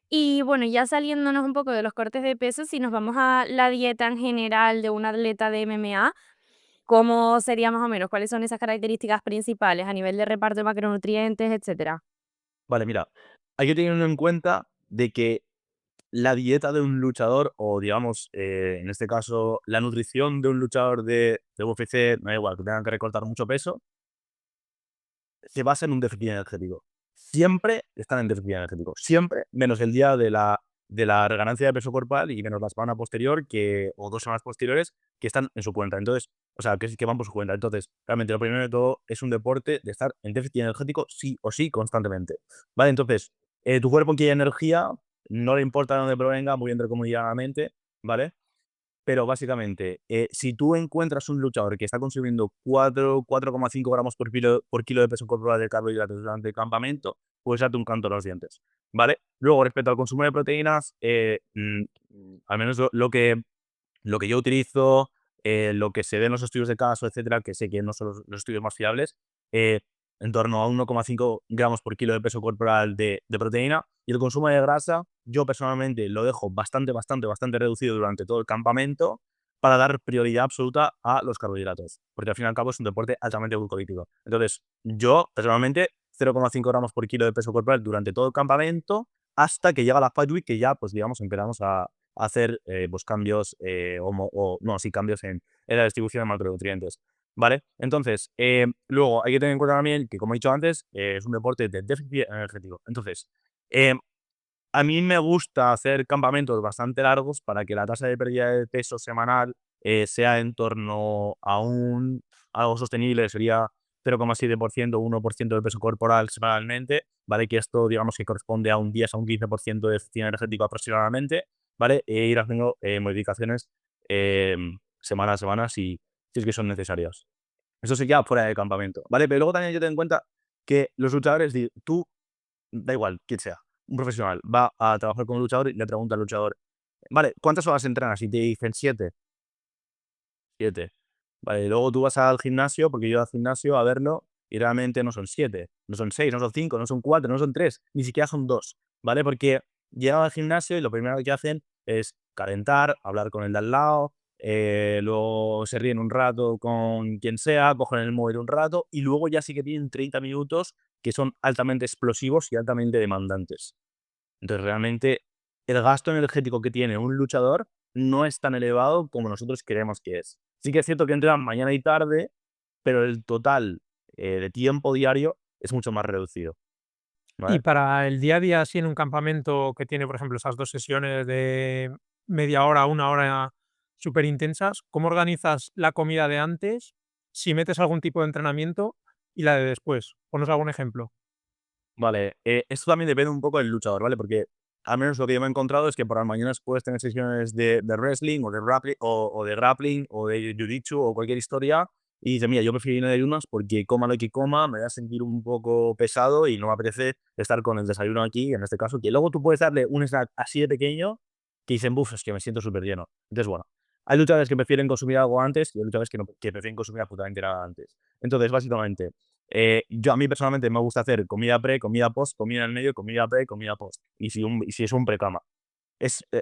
Y bueno, ya saliéndonos un poco de los cortes de peso, si nos vamos a la dieta en general de un atleta de MMA, ¿Cómo sería más o menos? ¿Cuáles son esas características principales a nivel de reparto de macronutrientes, etcétera? Vale, mira, hay que tener en cuenta de que la dieta de un luchador o, digamos, en este caso, la nutrición de un luchador de UFC, me da igual, que tengan que recortar mucho peso, se basa en un déficit energético. Siempre están en déficit energético, siempre, menos el día de la ganancia de peso corporal y menos la semana posterior o 2 semanas posteriores que están en su cuenta. Entonces, o sea, que van por su cuenta. Entonces, realmente lo primero de todo es un deporte de estar en déficit energético sí o sí constantemente, ¿vale? Entonces, tu cuerpo quiere energía, no le importa de dónde provenga, muy entrecomilladamente, ¿vale? Pero básicamente, si tú encuentras un luchador que está consumiendo 4,5 gramos por kilo de peso corporal de carbohidratos durante el campamento, puedes darte un canto a los dientes, ¿vale? Luego, respecto al consumo de proteínas, al menos lo que yo utilizo, lo que se ve en los estudios de caso, etcétera, que sé que no son los estudios más fiables, eh, en torno a 1,5 gramos por kilo de peso corporal de proteína. Y el consumo de grasa, yo personalmente lo dejo bastante, bastante, bastante reducido durante todo el campamento para dar prioridad absoluta a los carbohidratos, porque al fin y al cabo es un deporte altamente glucolítico. Entonces, yo personalmente 0,5 gramos por kilo de peso corporal durante todo el campamento hasta que llega la Fight Week, que ya, pues digamos, empezamos a hacer pues cambios, sí, cambios en la distribución de macronutrientes, ¿vale? Entonces, luego hay que tener en cuenta también que, como he dicho antes, es un deporte de déficit energético. Entonces, eh, a mí me gusta hacer campamentos bastante largos para que la tasa de pérdida de peso semanal sea en torno a algo sostenible, sería 0,7%, 1% de peso corporal semanalmente, ¿vale? Que esto, digamos, que corresponde a un 10 a un 15% de déficit energético aproximadamente, ¿vale? E ir haciendo modificaciones semana a semana si es que son necesarias. Eso sería fuera de campamento, ¿vale? Pero luego también hay que tener en cuenta que los luchadores, tú da igual, quien sea, un profesional va a trabajar con un luchador y le pregunta al luchador, vale, ¿cuántas horas entrenas? Y te dicen 7, 7. Vale, y luego tú vas al gimnasio, porque yo al gimnasio a verlo, y realmente no son 7, no son 6, no son 5, no son 4, no son 3, ni siquiera son 2, ¿vale? Porque llegan al gimnasio y lo primero que hacen es calentar, hablar con el de al lado, luego se ríen un rato con quien sea, cogen el móvil un rato y luego ya sí que tienen 30 minutos que son altamente explosivos y altamente demandantes. Entonces, realmente, el gasto energético que tiene un luchador no es tan elevado como nosotros creemos que es. Sí que es cierto que entrenan mañana y tarde, pero el total de tiempo diario es mucho más reducido, Y ¿vale? para el día a día, así en un campamento que tiene, por ejemplo, esas 2 sesiones de media hora, 1 hora súper intensas, ¿cómo organizas la comida de antes, si metes algún tipo de entrenamiento, y la de después? Ponos algún ejemplo. Vale, esto también depende un poco del luchador, ¿vale? Porque al menos lo que yo me he encontrado es que por las mañanas puedes tener sesiones de wrestling o de grappling o de jiu-jitsu o cualquier historia y dices, mira, yo prefiero ir de ayunas porque coma lo que coma, me voy a sentir un poco pesado y no me apetece estar con el desayuno aquí, en este caso, que luego tú puedes darle un snack así de pequeño que dicen, buf, es que me siento súper lleno. Entonces, bueno, hay luchadores que prefieren consumir algo antes y hay luchadores que prefieren consumir absolutamente nada antes. Entonces, básicamente, a mí personalmente me gusta hacer comida pre, comida post, comida en el medio, comida pre, comida post. Y si es un precama.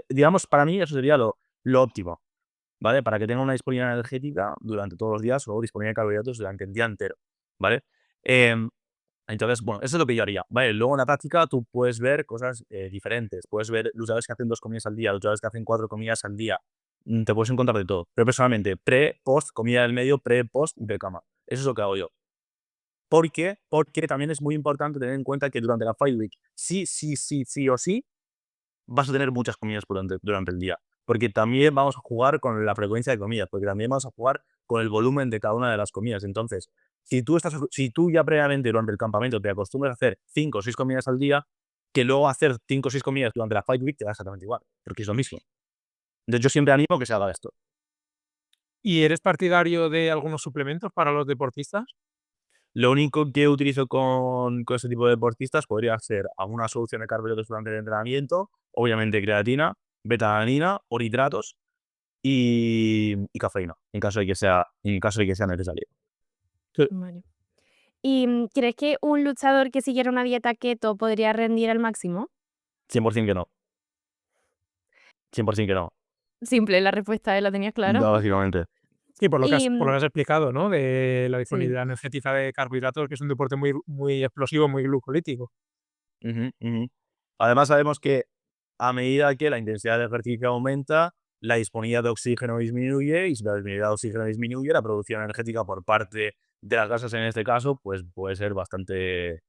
Digamos, para mí eso sería lo óptimo, ¿vale? Para que tenga una disponibilidad energética durante todos los días o disponibilidad de carbohidratos durante el día entero, ¿vale? Em, entonces, bueno, eso es lo que yo haría, ¿vale? Luego en la práctica tú puedes ver cosas diferentes. Puedes ver luchadores que hacen 2 comidas al día, luchadores que hacen 4 comidas al día. Te puedes encontrar de todo. Pero personalmente, pre, post, comida del medio, pre, post y precama. Eso es lo que hago yo. ¿Por qué? Porque también es muy importante tener en cuenta que durante la Fight Week, sí, sí, sí, sí o sí, vas a tener muchas comidas durante el día. Porque también vamos a jugar con la frecuencia de comidas, porque también vamos a jugar con el volumen de cada una de las comidas. Entonces, si tú ya previamente durante el campamento te acostumbras a hacer 5 o 6 comidas al día, que luego hacer 5 o 6 comidas durante la Fight Week te da exactamente igual, porque es lo mismo. Entonces, yo siempre animo que se haga esto. ¿Y eres partidario de algunos suplementos para los deportistas? Lo único que utilizo con este tipo de deportistas podría ser alguna solución de carbohidratos durante el entrenamiento, obviamente creatina, betalanina, o nitratos y cafeína, en caso de que sea necesario. Sí, Vale. ¿Y crees que un luchador que siguiera una dieta keto podría rendir al máximo? 100% que no, 100% que no. Simple, la respuesta, ¿la tenías clara? No, básicamente. Sí, Y por lo que has explicado, ¿no? De la sí. disponibilidad energética de carbohidratos, que es un deporte muy explosivo, muy glucolítico. Ujú, ujú. Además, sabemos que a medida que la intensidad de ejercicio aumenta, la disponibilidad de oxígeno disminuye y si la disponibilidad de oxígeno disminuye, la producción energética por parte de las grasas en este caso, pues puede ser bastante,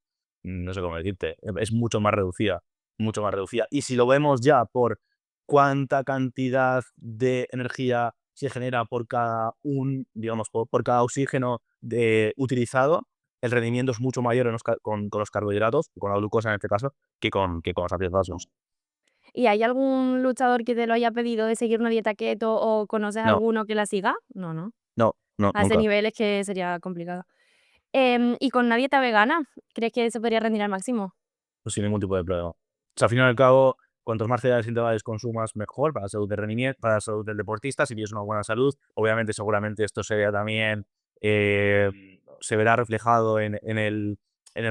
no sé cómo decirte, es mucho más reducida, mucho más reducida. Y si lo vemos ya por cuánta cantidad de energía se genera por cada digamos, por cada oxígeno utilizado, el rendimiento es mucho mayor con los carbohidratos, con la glucosa en este caso, que con los ácidos grasos. ¿Y hay algún luchador que te lo haya pedido de seguir una dieta keto o conoces No, alguno que la siga? No, ¿no? no, no, A ese nunca. nivel es que sería complicado. ¿Y con una dieta vegana? ¿Crees que se podría rendir al máximo? Pues sin ningún tipo de problema. O sea, al fin y al cabo, cuantos más cereales integrales consumas, mejor para la salud de rendimiento, para la salud del deportista, si tienes una buena salud. Obviamente, seguramente esto se vea también, se verá reflejado en el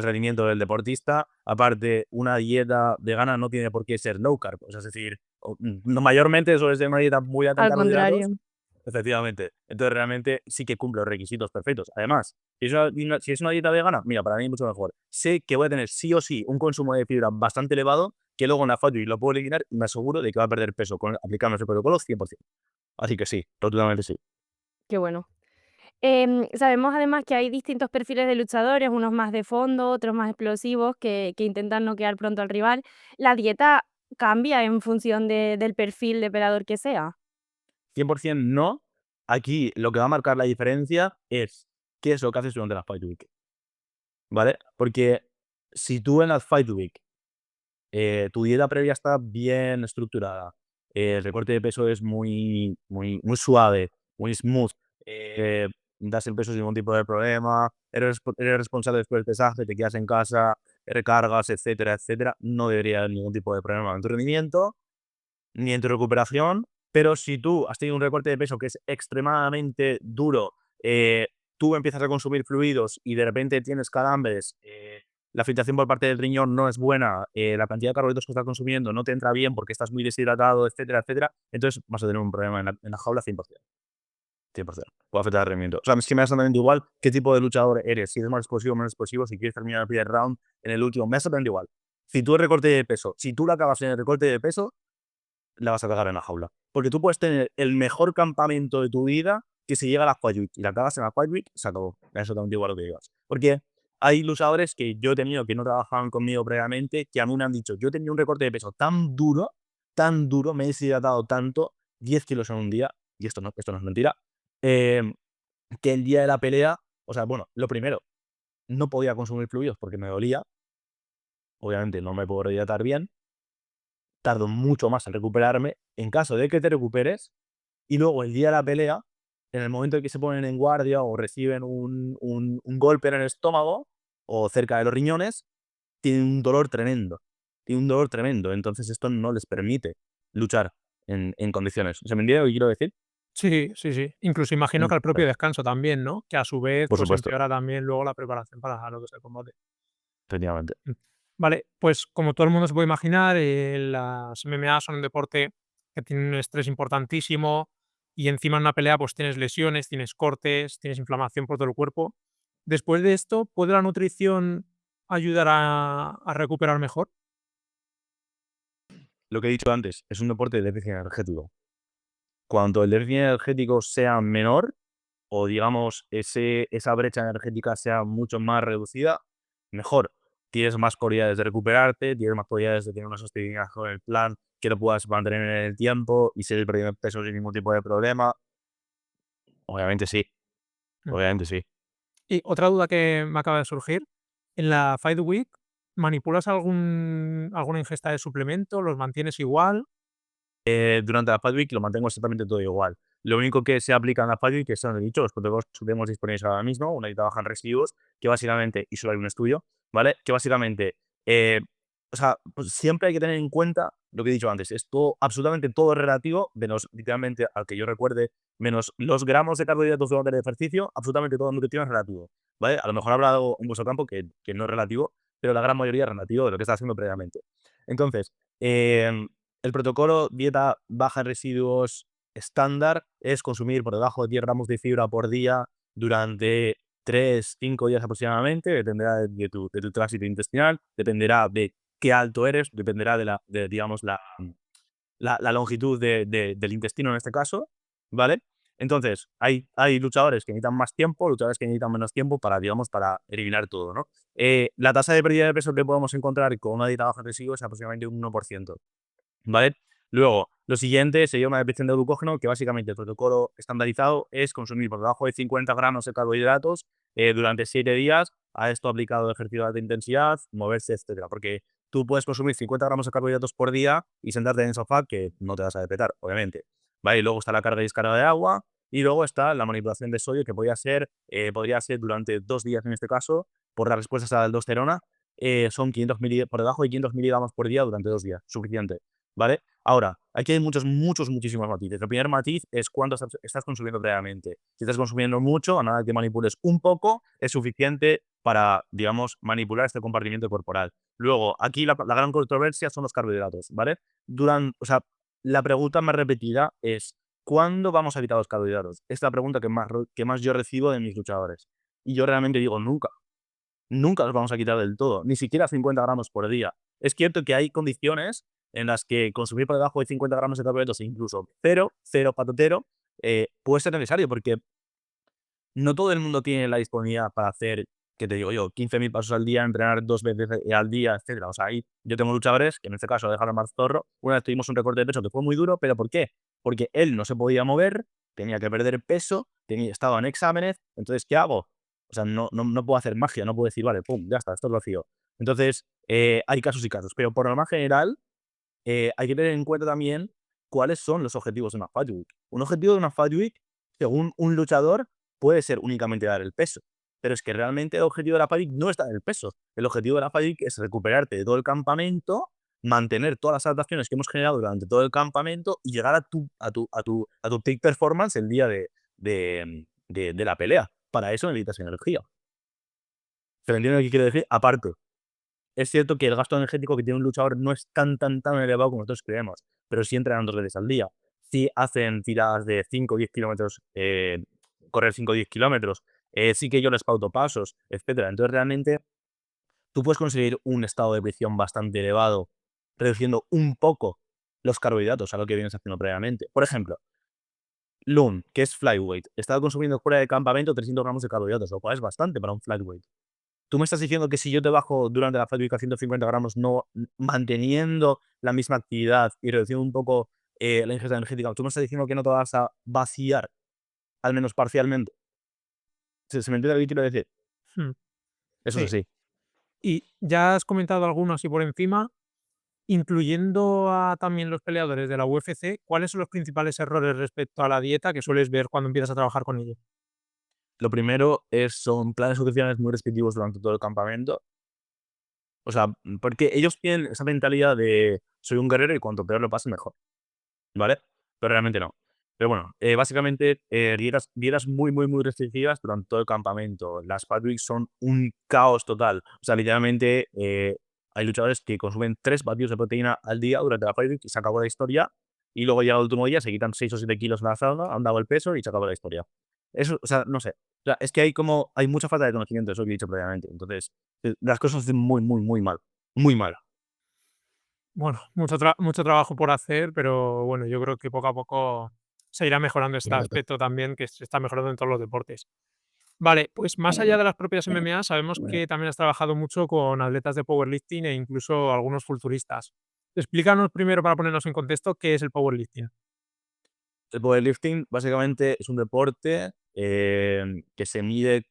rendimiento del deportista. Aparte, una dieta vegana no tiene por qué ser low carb. O sea, es decir, no, mayormente suele ser una dieta muy alta en Al contrario. carbohidratos. Efectivamente. Entonces, realmente sí que cumple los requisitos perfectos. Además, si es una dieta vegana, mira, para mí mucho mejor. Sé que voy a tener sí o sí un consumo de fibra bastante elevado, que luego en la Fat Week lo puedo eliminar y me aseguro de que va a perder peso aplicando ese protocolo 100%. Así que sí, rotundamente sí. Qué bueno. Sabemos además que hay distintos perfiles de luchadores, unos más de fondo, otros más explosivos, que intentan noquear pronto al rival. ¿La dieta cambia en función del perfil de peleador que sea? 100% no. Aquí lo que va a marcar la diferencia es qué es lo que haces durante la Fight Week, ¿vale? Porque si tú en la Fight Week tu dieta previa está bien estructurada. El recorte de peso es muy, muy, muy suave, muy smooth. Das el peso sin ningún tipo de problema. Eres responsable después del pesaje, te quedas en casa, recargas, etcétera, etcétera. No debería haber ningún tipo de problema en tu rendimiento ni en tu recuperación. Pero si tú has tenido un recorte de peso que es extremadamente duro, tú empiezas a consumir fluidos y de repente tienes calambres, la filtración por parte del riñón no es buena, la cantidad de carbohidratos que estás consumiendo no te entra bien porque estás muy deshidratado, etcétera, etcétera, entonces vas a tener un problema en la jaula 100%. 100%. Puede afectar al rendimiento. O sea, es que me da exactamente igual qué tipo de luchador eres, si eres más explosivo o menos explosivo, si quieres terminar el primer round en el último, me da exactamente igual. Si tú el recorte de peso, si tú lo acabas en el recorte de peso, la vas a cagar en la jaula. Porque tú puedes tener el mejor campamento de tu vida que si llega a la Fight Week y la cagas en la Fight Week, se acabó. Eso también igual lo que digas. Porque hay luchadores que yo he tenido que no trabajaban conmigo previamente, que a mí me han dicho, yo he tenido un recorte de peso tan duro, me he deshidratado tanto, 10 kilos en un día, y esto no es mentira, em, que el día de la pelea, o sea, bueno, lo primero, no podía consumir fluidos porque me dolía, obviamente no me puedo hidratar bien, tardo mucho más en recuperarme. En caso de que te recuperes, y luego el día de la pelea, en el momento en que se ponen en guardia o reciben un golpe en el estómago o cerca de los riñones, tienen un dolor tremendo. Tienen un dolor tremendo. Entonces esto no les permite luchar en condiciones. ¿Se me entiende lo que quiero decir? Sí, sí, sí. Incluso imagino que al propio Claro. descanso también, ¿no? Que a su vez, Por pues supuesto, empeora también luego la preparación para lo que es el combate. efectivamente. Mm. Vale, pues como todo el mundo se puede imaginar, las MMA son un deporte que tiene un estrés importantísimo y encima en una pelea pues tienes lesiones, tienes cortes, tienes inflamación por todo el cuerpo. Después de esto, ¿puede la nutrición ayudar a recuperar mejor? Lo que he dicho antes, es un deporte de déficit energético. Cuanto el déficit energético sea menor, o digamos esa brecha energética sea mucho más reducida, mejor. Tienes más probabilidades de recuperarte, tienes más probabilidades de tener una sostenibilidad con el plan, que lo puedas mantener en el tiempo y seguir perdiendo peso sin ningún tipo de problema. Obviamente sí, Mm. obviamente sí. Y otra duda que me acaba de surgir, en la Fight Week, ¿manipulas alguna ingesta de suplemento? ¿Los mantienes igual? Durante la Fight Week lo mantengo exactamente todo igual. Lo único que se aplica en la Fight Week, que son, he dicho, los protocolos que tenemos disponibles ahora mismo, una dieta baja en residuos, que básicamente, y solo hay un estudio, ¿vale? Que básicamente, o sea, pues siempre hay que tener en cuenta lo que he dicho antes, es todo, absolutamente todo relativo, menos literalmente, al que yo recuerde, menos los gramos de carbohidratos durante el ejercicio, absolutamente todo nutritivo es relativo, ¿vale? A lo mejor habrá algo en vuestro campo que no es relativo, pero la gran mayoría es relativo de lo que está haciendo previamente. Entonces, el protocolo dieta baja en residuos, estándar es consumir por debajo de 10 gramos de fibra por día durante 3-5 días aproximadamente, dependerá de tu tránsito intestinal, dependerá de qué alto eres, dependerá digamos, la longitud del intestino en este caso, ¿vale? Entonces, hay luchadores que necesitan más tiempo, luchadores que necesitan menos tiempo para, digamos, para eliminar todo, ¿no? La tasa de pérdida de peso que podemos encontrar con una dieta baja en residuos es aproximadamente un 1%, ¿vale? Luego, lo siguiente sería una depresión de glucógeno, que básicamente el protocolo estandarizado es consumir por debajo de 50 gramos de carbohidratos durante 7 días, a esto aplicado ejercicio de alta intensidad, moverse, etcétera. Porque tú puedes consumir 50 gramos de carbohidratos por día y sentarte en el sofá, que no te vas a despertar, obviamente. ¿Vale? Y luego está la carga y descarga de agua, y luego está la manipulación de sodio, que podría ser durante 2 días en este casto, por las respuestas a la aldosterona, son 500 por debajo de 500 miligramos por día durante 2 días, suficiente, ¿vale? Ahora, aquí hay muchísimos matices. El primer matiz es cuánto estás consumiendo previamente. Si estás consumiendo mucho, a nada que manipules un poco, es suficiente para, digamos, manipular este compartimiento corporal. Luego, aquí la gran controversia son los carbohidratos, ¿vale? O sea, la pregunta más repetida es, ¿cuándo vamos a evitar los carbohidratos? Es la pregunta que más yo recibo de mis luchadores. Y yo realmente digo, nunca. Nunca los vamos a quitar del todo, ni siquiera 50 gramos por día. Es cierto que hay condiciones en las que consumir por debajo de 50 gramos de carbohidratos, e incluso cero patatero, puede ser necesario, porque no todo el mundo tiene la disponibilidad para hacer, que te digo yo, 15.000 pasos al día, entrenar 2 veces al día, etcétera. O sea, yo tengo luchadores que en este caso dejaron más zorro. Una vez tuvimos un recorte de peso que fue muy duro, ¿pero por qué? Porque él no se podía mover, tenía que perder peso, estaba en exámenes. Entonces, ¿qué hago? O sea, no puedo hacer magia, no puedo decir, vale, pum, ya está, esto es vacío. Entonces, hay casos y casos, pero por norma general, hay que tener en cuenta también cuáles son los objetivos de una Fight Week. Un objetivo de una Fight Week, según un luchador, puede ser únicamente dar el peso. Pero es que realmente el objetivo de la Fight Week no es dar el peso. El objetivo de la Fight Week es recuperarte de todo el campamento, mantener todas las adaptaciones que hemos generado durante todo el campamento y llegar a tu peak performance el día de la pelea. Para eso necesitas energía. ¿Se me entiende lo que quiero decir? Aparte, es cierto que el gasto energético que tiene un luchador no es tan elevado como nosotros creemos, pero sí entrenan 2 veces al día. Sí hacen tiradas de 5 o 10 kilómetros, correr 5 o 10 kilómetros, sí que yo les pauto pasos, etcétera. Entonces, realmente, tú puedes conseguir un estado de presión bastante elevado, reduciendo un poco los carbohidratos a lo que vienes haciendo previamente. Por ejemplo, Loon, que es flyweight, estaba consumiendo fuera de campamento 300 gramos de carbohidratos, lo cual es bastante para un flyweight. Tú me estás diciendo que si yo te bajo durante la Fat Week a 150 gramos, no manteniendo la misma actividad y reduciendo un poco la ingesta energética, tú me estás diciendo que no te vas a vaciar, al menos parcialmente. ¿Se me entiende lo que quiero decir? Hmm, Eso es sí. así. Y ya has comentado algunos así por encima, incluyendo a también los peleadores de la UFC, ¿cuáles son los principales errores respecto a la dieta que sueles ver cuando empiezas a trabajar con ellos? Lo primero son planes nutricionales muy restrictivos durante todo el campamento. O sea, porque ellos tienen esa mentalidad de soy un guerrero y cuanto peor lo pase, mejor. ¿Vale? Pero realmente no. Pero bueno, básicamente, dietas muy restrictivas durante todo el campamento. Las Fat Weeks son un caos total. O sea, literalmente, hay luchadores que consumen 3 batidos de proteína al día durante la Fight Week y se acabó la historia. Y luego ya el último día se quitan 6 o 7 kilos en la sauna, han dado el peso y se acabó la historia. Eso, o sea, no sé. O sea, es que hay mucha falta de conocimiento, eso que he dicho previamente. Entonces, las cosas se hacen muy mal. Muy mal. Bueno, mucho trabajo por hacer, pero bueno, yo creo que poco a poco se irá mejorando este aspecto también, que se está mejorando en todos los deportes. Vale, pues más allá de las propias MMA, sabemos que también has trabajado mucho con atletas de powerlifting e incluso algunos culturistas. Explícanos primero, para ponernos en contexto, ¿qué es el powerlifting? El powerlifting básicamente es un deporte que se mide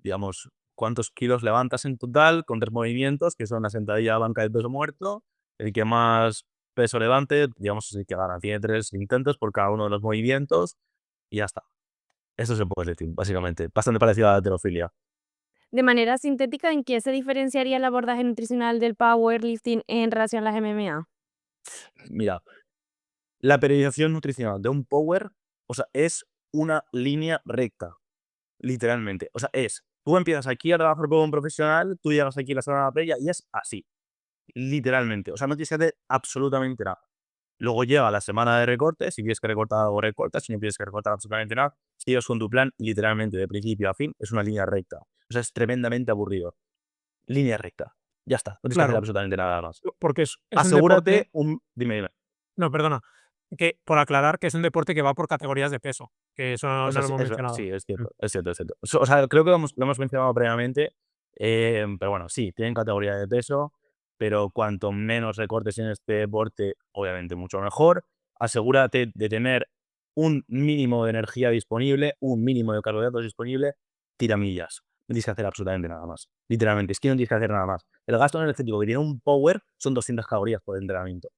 digamos, cuántos kilos levantas en total con 3 movimientos, que son la sentadilla, banca del peso muerto. El que más peso levante, digamos, es el que gana. Tiene 3 intentos por cada uno de los movimientos y ya está. Eso es el powerlifting, básicamente. Bastante parecido a la halterofilia. De manera sintética, ¿en qué se diferenciaría el abordaje nutricional del powerlifting en relación a las MMA? Mira, la periodización nutricional de un power, o sea, es una línea recta. Literalmente. O sea, tú empiezas aquí a trabajar como un profesional, tú llegas aquí a la semana previa y es así. Literalmente. O sea, no tienes que hacer absolutamente nada. Luego llega la semana de recortes, si quieres que recortar algo, recortas, si no quieres que recortar absolutamente nada, sigues con tu plan literalmente de principio a fin, es una línea recta. O sea, es tremendamente aburrido. Línea recta. Ya está, no tienes que hacer Claro, absolutamente nada más. porque es un Asegúrate deporte. un... Dime. No, perdona. Que por aclarar que es un deporte que va por categorías de peso, que eso O no sea, lo sí, hemos sí, mencionado. es Mm. cierto, es cierto, es cierto. O sea, creo que lo hemos mencionado previamente, pero bueno, sí, tienen categoría de peso, pero cuanto menos recortes en este deporte, obviamente mucho mejor. Asegúrate de tener un mínimo de energía disponible, un mínimo de carbohidratos disponible, tira millas. No tienes que hacer absolutamente nada más. Literalmente, es que no tienes que hacer nada más. El gasto energético que tiene un power son 200 calorías por entrenamiento.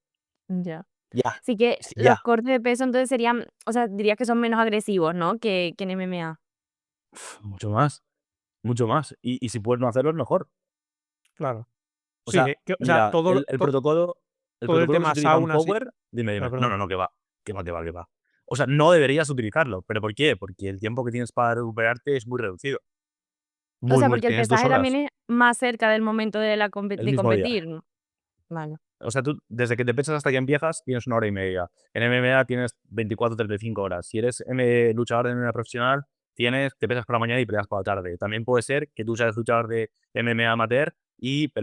Ya. Ya, Así que es que los ya. cortes de peso entonces serían, o sea, dirías que son menos agresivos, ¿no? Que en MMA. Mucho más, mucho más. Y si puedes no hacerlo, es mejor. Claro. O Sí, sea, o sea, mira, el todo el protocolo que se tema utiliza en sauna, sí. Power, dime. No, No, perdona. no, no, que va, que va, que va, que va. O sea, no deberías utilizarlo, ¿pero por qué? Porque el tiempo que tienes para recuperarte es muy reducido. O sea, Muy, porque el tienes 2 pesaje también horas es más cerca del momento de la el de mismo día. competir, ¿no? Vale. O sea, tú desde que te pesas hasta que empiezas tienes 1 hora y media. En MMA tienes 24 35 horas. Si eres luchador de MMA profesional, te pesas por la mañana y peleas por la tarde. También puede ser que tú seas luchador de MMA amateur y te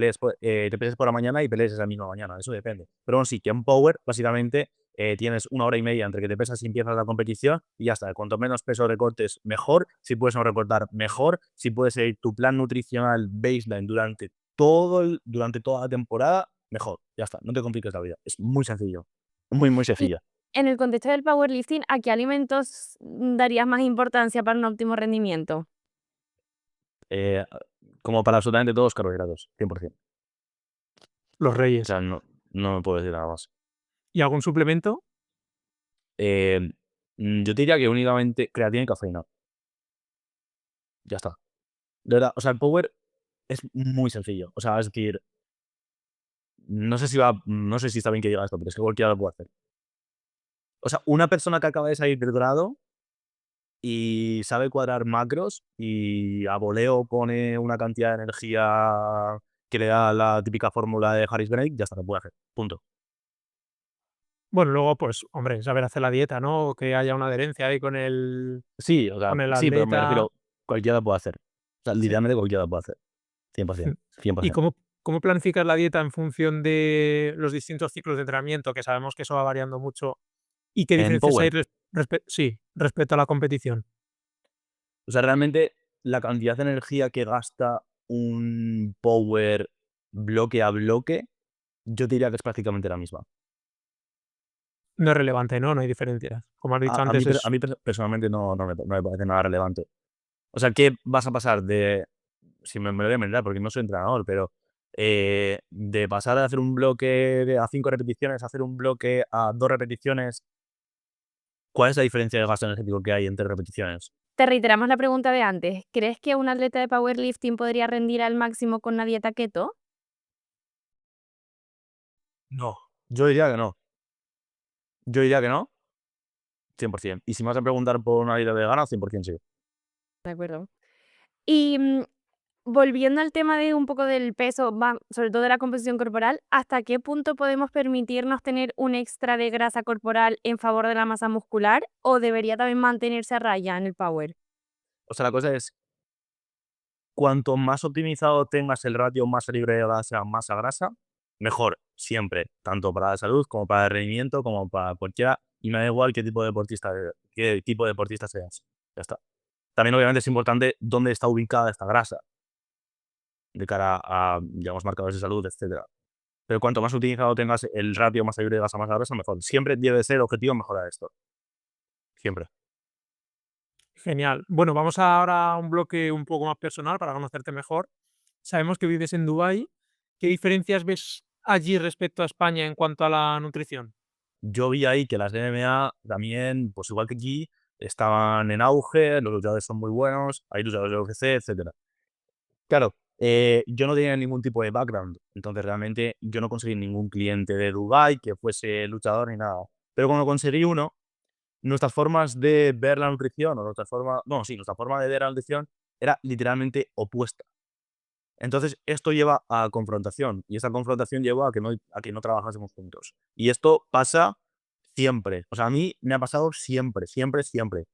peses por la mañana y pelees esa misma mañana. Eso depende. Pero bueno, sí, que en Power básicamente tienes 1 hora y media entre que te pesas y empiezas la competición y ya está. Cuanto menos peso recortes, mejor. Si puedes no recortar, mejor. Si puedes seguir tu plan nutricional baseline durante toda la temporada, mejor, ya está, no te compliques la vida. Es muy sencillo, muy, muy Y sencilla. en el contexto del powerlifting, ¿a qué alimentos darías más importancia para un óptimo rendimiento? Eh, como para absolutamente todos, carbohidratos, 100%. Los O reyes. sea, no me puedo decir nada más. ¿Y algún suplemento? Eh, yo te diría que únicamente creatina y cafeína. Ya está. De verdad, o sea, el power es muy sencillo. O sea, es decir, no sé si está bien que diga esto, pero es que cualquiera lo puede hacer. O sea, una persona que acaba de salir del grado y sabe cuadrar macros y a voleo pone una cantidad de energía que le da la típica fórmula de Harris Bennett, ya está, lo puede hacer. Punto. Bueno, luego, pues, hombre, saber hacer la dieta, ¿no? Que haya una adherencia ahí Sí, o sea, con el sí, pero me atleta. refiero, cualquiera lo puede hacer. O sea, Sí. literalmente cualquiera lo puede hacer. 100%. ¿Y 100%. cómo planificas la dieta en función de los distintos ciclos de entrenamiento? Que sabemos que eso va variando mucho. ¿Y qué En diferencias hay Power, respecto a la competición? o sea, realmente la cantidad de energía que gasta un Power bloque a bloque, yo diría que es prácticamente la misma. No es relevante, ¿no? No hay diferencias. Como has dicho antes, A es mí personalmente no me parece nada relevante. O sea, ¿qué vas a pasar de si me lo voy a inventar porque no soy entrenador, pero de pasar de hacer un bloque a 5 repeticiones a hacer un bloque a 2 repeticiones, ¿cuál es la diferencia de gasto energético que hay entre repeticiones? Te reiteramos la pregunta de antes. ¿Crees que un atleta de powerlifting podría rendir al máximo con una dieta keto? No, yo diría que no. Yo diría que no, 100%. Y si me vas a preguntar por una dieta vegana, 100% sí. De acuerdo. Y volviendo al tema de un poco del peso, sobre todo de la composición corporal, ¿hasta qué punto podemos permitirnos tener un extra de grasa corporal en favor de la masa muscular o debería también mantenerse a raya en el power? O sea, la cosa es, cuanto más optimizado tengas el ratio masa libre de grasa, masa grasa, mejor, siempre, tanto para la salud como para el rendimiento, como para cualquiera, y me da igual qué tipo de deportista seas. Ya está. También obviamente es importante dónde está ubicada esta grasa de cara a, digamos, marcadores de salud, etcétera. Pero cuanto más utilizado tengas el ratio masa libre de grasa, masa grasa, mejor. Siempre debe ser objetivo mejorar esto. Siempre. genial. Bueno, vamos ahora a un bloque un poco más personal para conocerte mejor. Sabemos que vives en Dubái. ¿Qué diferencias ves allí respecto a España en cuanto a la nutrición? Yo vi ahí que las MMA también, pues igual que aquí, estaban en auge, los luchadores son muy buenos, hay luchadores de UFC, etcétera. Claro, yo no tenía ningún tipo de background, entonces realmente yo no conseguí ningún cliente de Dubái que fuese luchador ni nada. Pero cuando conseguí uno, nuestras formas de ver la nutrición, o nuestra forma de ver la nutrición era literalmente opuesta. Entonces, esto lleva a confrontación, y esa confrontación lleva a que no trabajásemos juntos. Y esto pasa siempre. O sea, a mí me ha pasado siempre, siempre, siempre.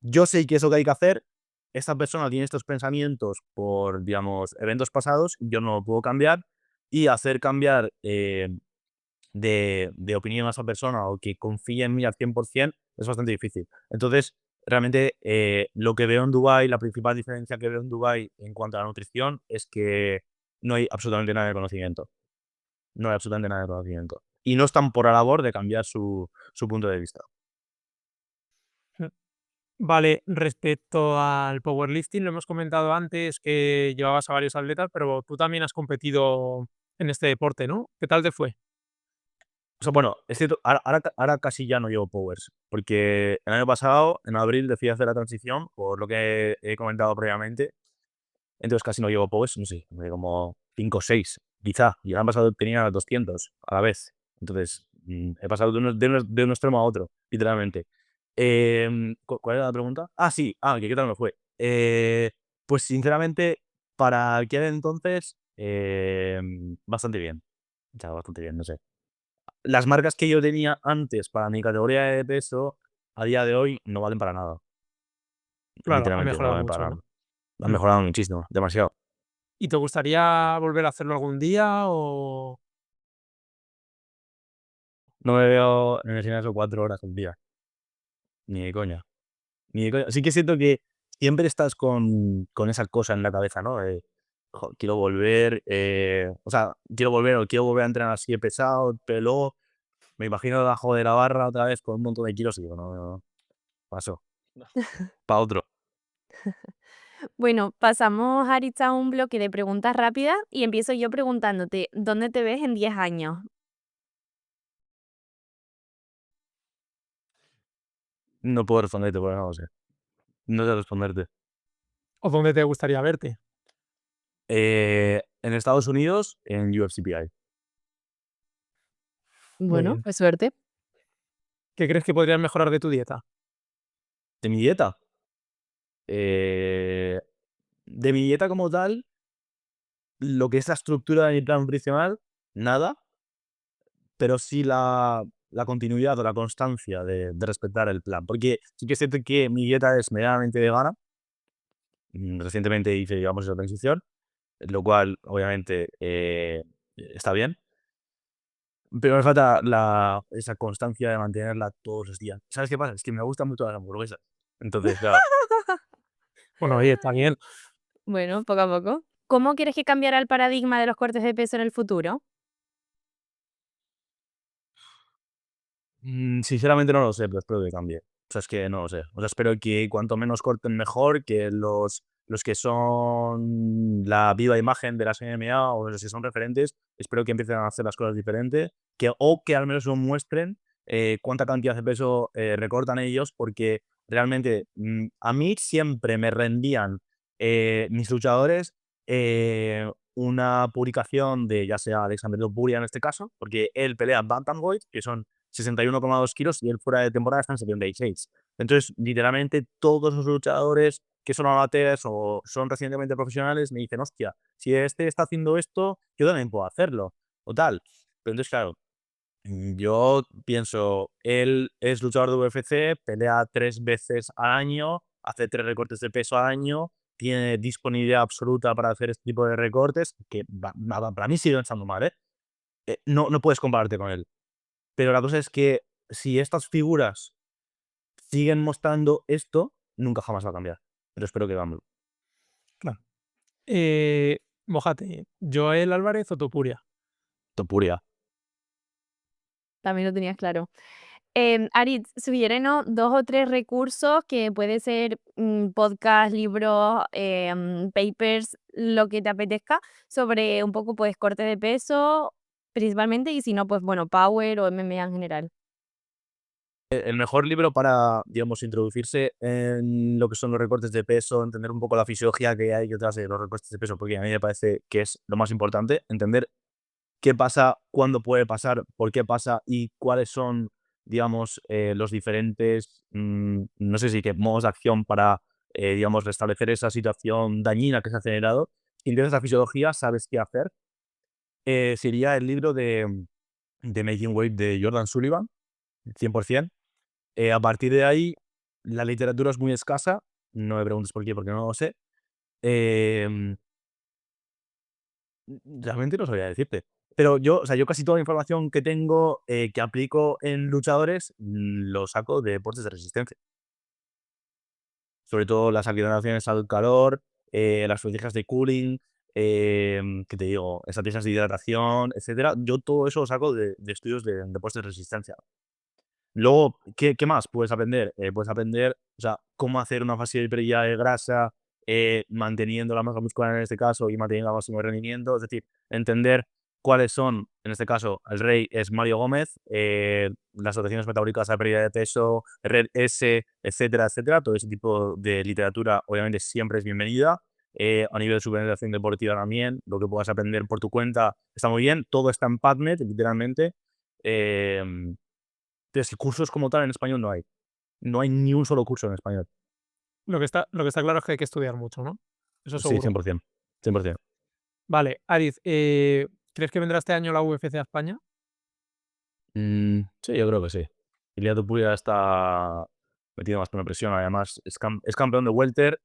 Yo sé que es lo que hay que hacer. Esta persona tiene estos pensamientos por, digamos, eventos pasados. Yo no lo puedo cambiar. Y hacer cambiar de opinión a esa persona o que confíe en mí al 100% es bastante difícil. Entonces, realmente, lo que veo en Dubái, la principal diferencia que veo en Dubái en cuanto a la nutrición es que no hay absolutamente nada de conocimiento. No hay absolutamente nada de conocimiento. Y no están por la labor de cambiar su punto de vista. Mm. Vale, respecto al powerlifting, lo hemos comentado antes que llevabas a varios atletas, pero tú también has competido en este deporte, ¿no? ¿Qué tal te fue? O sea, bueno, es cierto, ahora casi ya no llevo powers, porque el año pasado, en abril, decidí hacer la transición, por lo que he comentado previamente. Entonces casi no llevo powers, no sé, como 5 o 6, quizá. Y el año pasado tenía 200 a la vez. Entonces, he pasado de un extremo a otro, literalmente. ¿Cuál era la pregunta? Ah, sí, que qué tal me fue. Pues sinceramente, para aquel entonces, bastante bien. O sea, bastante bien, no sé. Las marcas que yo tenía antes para mi categoría de peso, a día de hoy no valen para nada. Claro, ha Literalmente no mejorado valen mucho, para ¿no? nada. Han Mm. mejorado muchísimo, demasiado. ¿Y te gustaría volver a hacerlo algún día o...? No me veo en el gimnasio 4 horas al día, ni de coña, ni de coña. Sí que siento que siempre estás con esa cosa en la cabeza, ¿no? Quiero volver, o sea, quiero volver a entrenar así de pesado, pero luego me imagino debajo de la barra otra vez con un montón de kilos y digo: "No, no, no, paso, para otro". Bueno, pasamos, Aritz, a un bloque de preguntas rápidas y empiezo yo preguntándote, ¿dónde te ves en 10 años? No puedo responderte porque no lo sé. No sé responderte. ¿O dónde te gustaría verte? En Estados Unidos, en UFCPI. Muy Bueno, bien. pues suerte. ¿Qué crees que podrías mejorar de tu dieta? De mi dieta, eh, de mi dieta como tal, lo que es la estructura de mi plan nutricional, nada, pero sí la continuidad o la constancia de respetar el plan. Porque sí que siento que mi dieta es medianamente vegana. Recientemente hice, digamos, esa transición, lo cual obviamente está bien, pero me falta esa constancia de mantenerla todos los días. ¿Sabes qué pasa? Es que me gustan mucho las hamburguesas. Entonces, claro, Bueno, oye, está bien. Bueno, poco a poco. ¿Cómo quieres que cambiara el paradigma de los cortes de peso en el futuro? sinceramente no lo sé, pero espero que cambie. O sea, es que no lo sé. O sea, espero que cuanto menos corten mejor, que los que son la viva imagen de las MMA o los que son referentes, espero que empiecen a hacer las cosas diferentes, o que al menos nos muestren cuánta cantidad de peso recortan ellos, porque realmente a mí siempre me rendían mis luchadores una publicación de ya sea Alexander Topuria en este caso, porque él pelea Bantamweight, que son 61,2 kilos y él fuera de temporada está en 76. Entonces, literalmente todos los luchadores que son amateurs o son recientemente profesionales me dicen: hostia, si este está haciendo esto, yo también puedo hacerlo, o tal. Pero entonces, claro, yo pienso, él es luchador de UFC, pelea 3 veces al año, hace 3 recortes de peso al año, tiene disponibilidad absoluta para hacer este tipo de recortes, que para mí sigue estando mal, ¿eh? No puedes compararte con él. Pero la cosa es que si estas figuras siguen mostrando esto, nunca jamás va a cambiar. Pero espero que cambie. Claro. Mójate, ¿Joel Álvarez o Topuria? Topuria. También lo tenías claro. Aritz, sugiérenos 2 o 3 recursos que puede ser, podcast, libros, papers, lo que te apetezca, sobre un poco, pues, corte de peso, principalmente, y si no, pues, bueno, power o MMA en general. El mejor libro para, digamos, introducirse en lo que son los recortes de peso, entender un poco la fisiología que hay detrás de los recortes de peso, porque a mí me parece que es lo más importante, entender qué pasa, cuándo puede pasar, por qué pasa y cuáles son, digamos, los diferentes, no sé si que modos de acción para, digamos, restablecer esa situación dañina que se ha generado. Si entiendes la fisiología, sabes qué hacer. Sería el libro de Making Weight de Jordan Sullivan. 100%. A partir de ahí, la literatura es muy escasa. No me preguntes por qué, porque no lo sé. Em, realmente no sabría decirte. Pero yo, o sea, yo casi toda la información que tengo, que aplico en luchadores, lo saco de deportes de resistencia. Sobre todo las aclimataciones al calor, las estrategias de cooling, ¿qué te digo? Estrategias de hidratación, etcétera. Yo todo eso lo saco de estudios de deportes de resistencia. Luego, ¿qué más puedes aprender? Puedes aprender, o sea, cómo hacer una fase de pérdida de grasa, manteniendo la masa muscular en este caso y manteniendo el máximo rendimiento. Es decir, entender cuáles son, en este caso, el rey es Mario Gómez, las asociaciones metabólicas a pérdida de peso, Red S, etcétera, etcétera. Todo ese tipo de literatura, obviamente, siempre es bienvenida. A nivel de suplementación deportiva también, lo que puedas aprender por tu cuenta está muy bien. Todo está en PubMed, literalmente. Em, entonces, cursos como tal en español no hay. No hay ni un solo curso en español. Lo que está claro es que hay que estudiar mucho, ¿no? Eso Sí, seguro. 100%. 100%. Vale, Ariz, ¿crees que vendrá este año la UFC a España? Sí, yo creo que sí. Ilia Topuria está metido más por una presión. Además, es campeón de welter.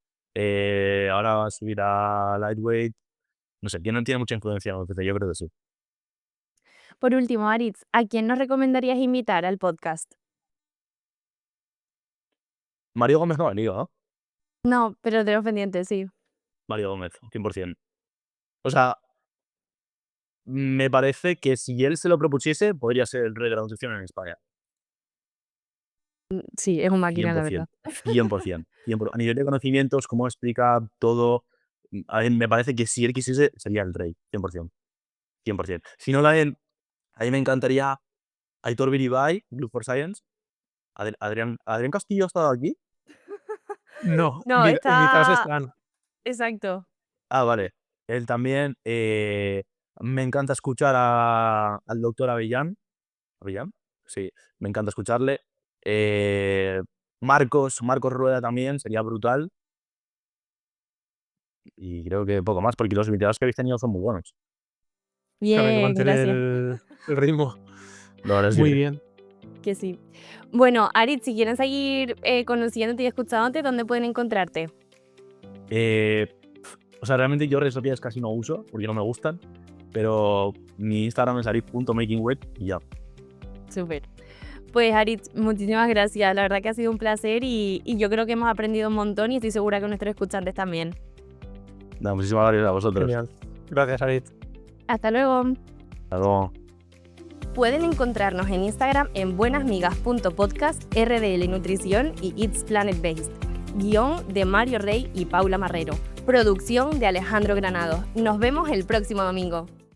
Ahora va a subir a lightweight. No sé, tiene mucha influencia en UFC, yo creo que sí. Por último, Aritz, ¿a quién nos recomendarías invitar al podcast? Mario Gómez no ha venido, ¿no? No, pero tenemos pendiente, sí. Mario Gómez, 100%. O sea, me parece que si él se lo propusiese, podría ser el rey de la nutrición en España. Sí, es un máquina, la verdad. 100%, 100%, 100%. A nivel de conocimientos, cómo explica todo, a mí me parece que si él quisiese, sería el rey, 100%, 100%. Si no, a mí me encantaría Aitor Biribay, Blue for Science. Adrián Castillo ha estado aquí. No, No, invitados está... están. Exacto. Ah, vale. Él también. Me encanta escuchar al doctor Avellán. ¿Avellán? Sí, me encanta escucharle. Eh, Marcos Rueda también, sería brutal. Y creo que poco más, porque los invitados que habéis tenido son muy buenos. Claro, hay que Bien, mantener gracias. el ritmo. La verdad es Muy que bien. Que sí. Bueno, Aritz, si quieren seguir conociéndote y escuchándote, ¿dónde pueden encontrarte? o sea, realmente yo redes sociales casi no uso, porque no me gustan. Pero mi Instagram es arif.makingweight y ya. Súper. Pues Aritz, muchísimas gracias. La verdad que ha sido un placer y yo creo que hemos aprendido un montón y estoy segura que nuestros escuchantes también. Nada, muchísimas gracias a vosotros. Genial. Gracias, Ariz. Hasta luego. Hasta luego. Pueden encontrarnos en Instagram en buenasmigas.podcast, RDL Nutrición y It's Planet Based. Guión de Mario Rey y Paula Marrero. Producción de Alejandro Granado. Nos vemos el próximo domingo.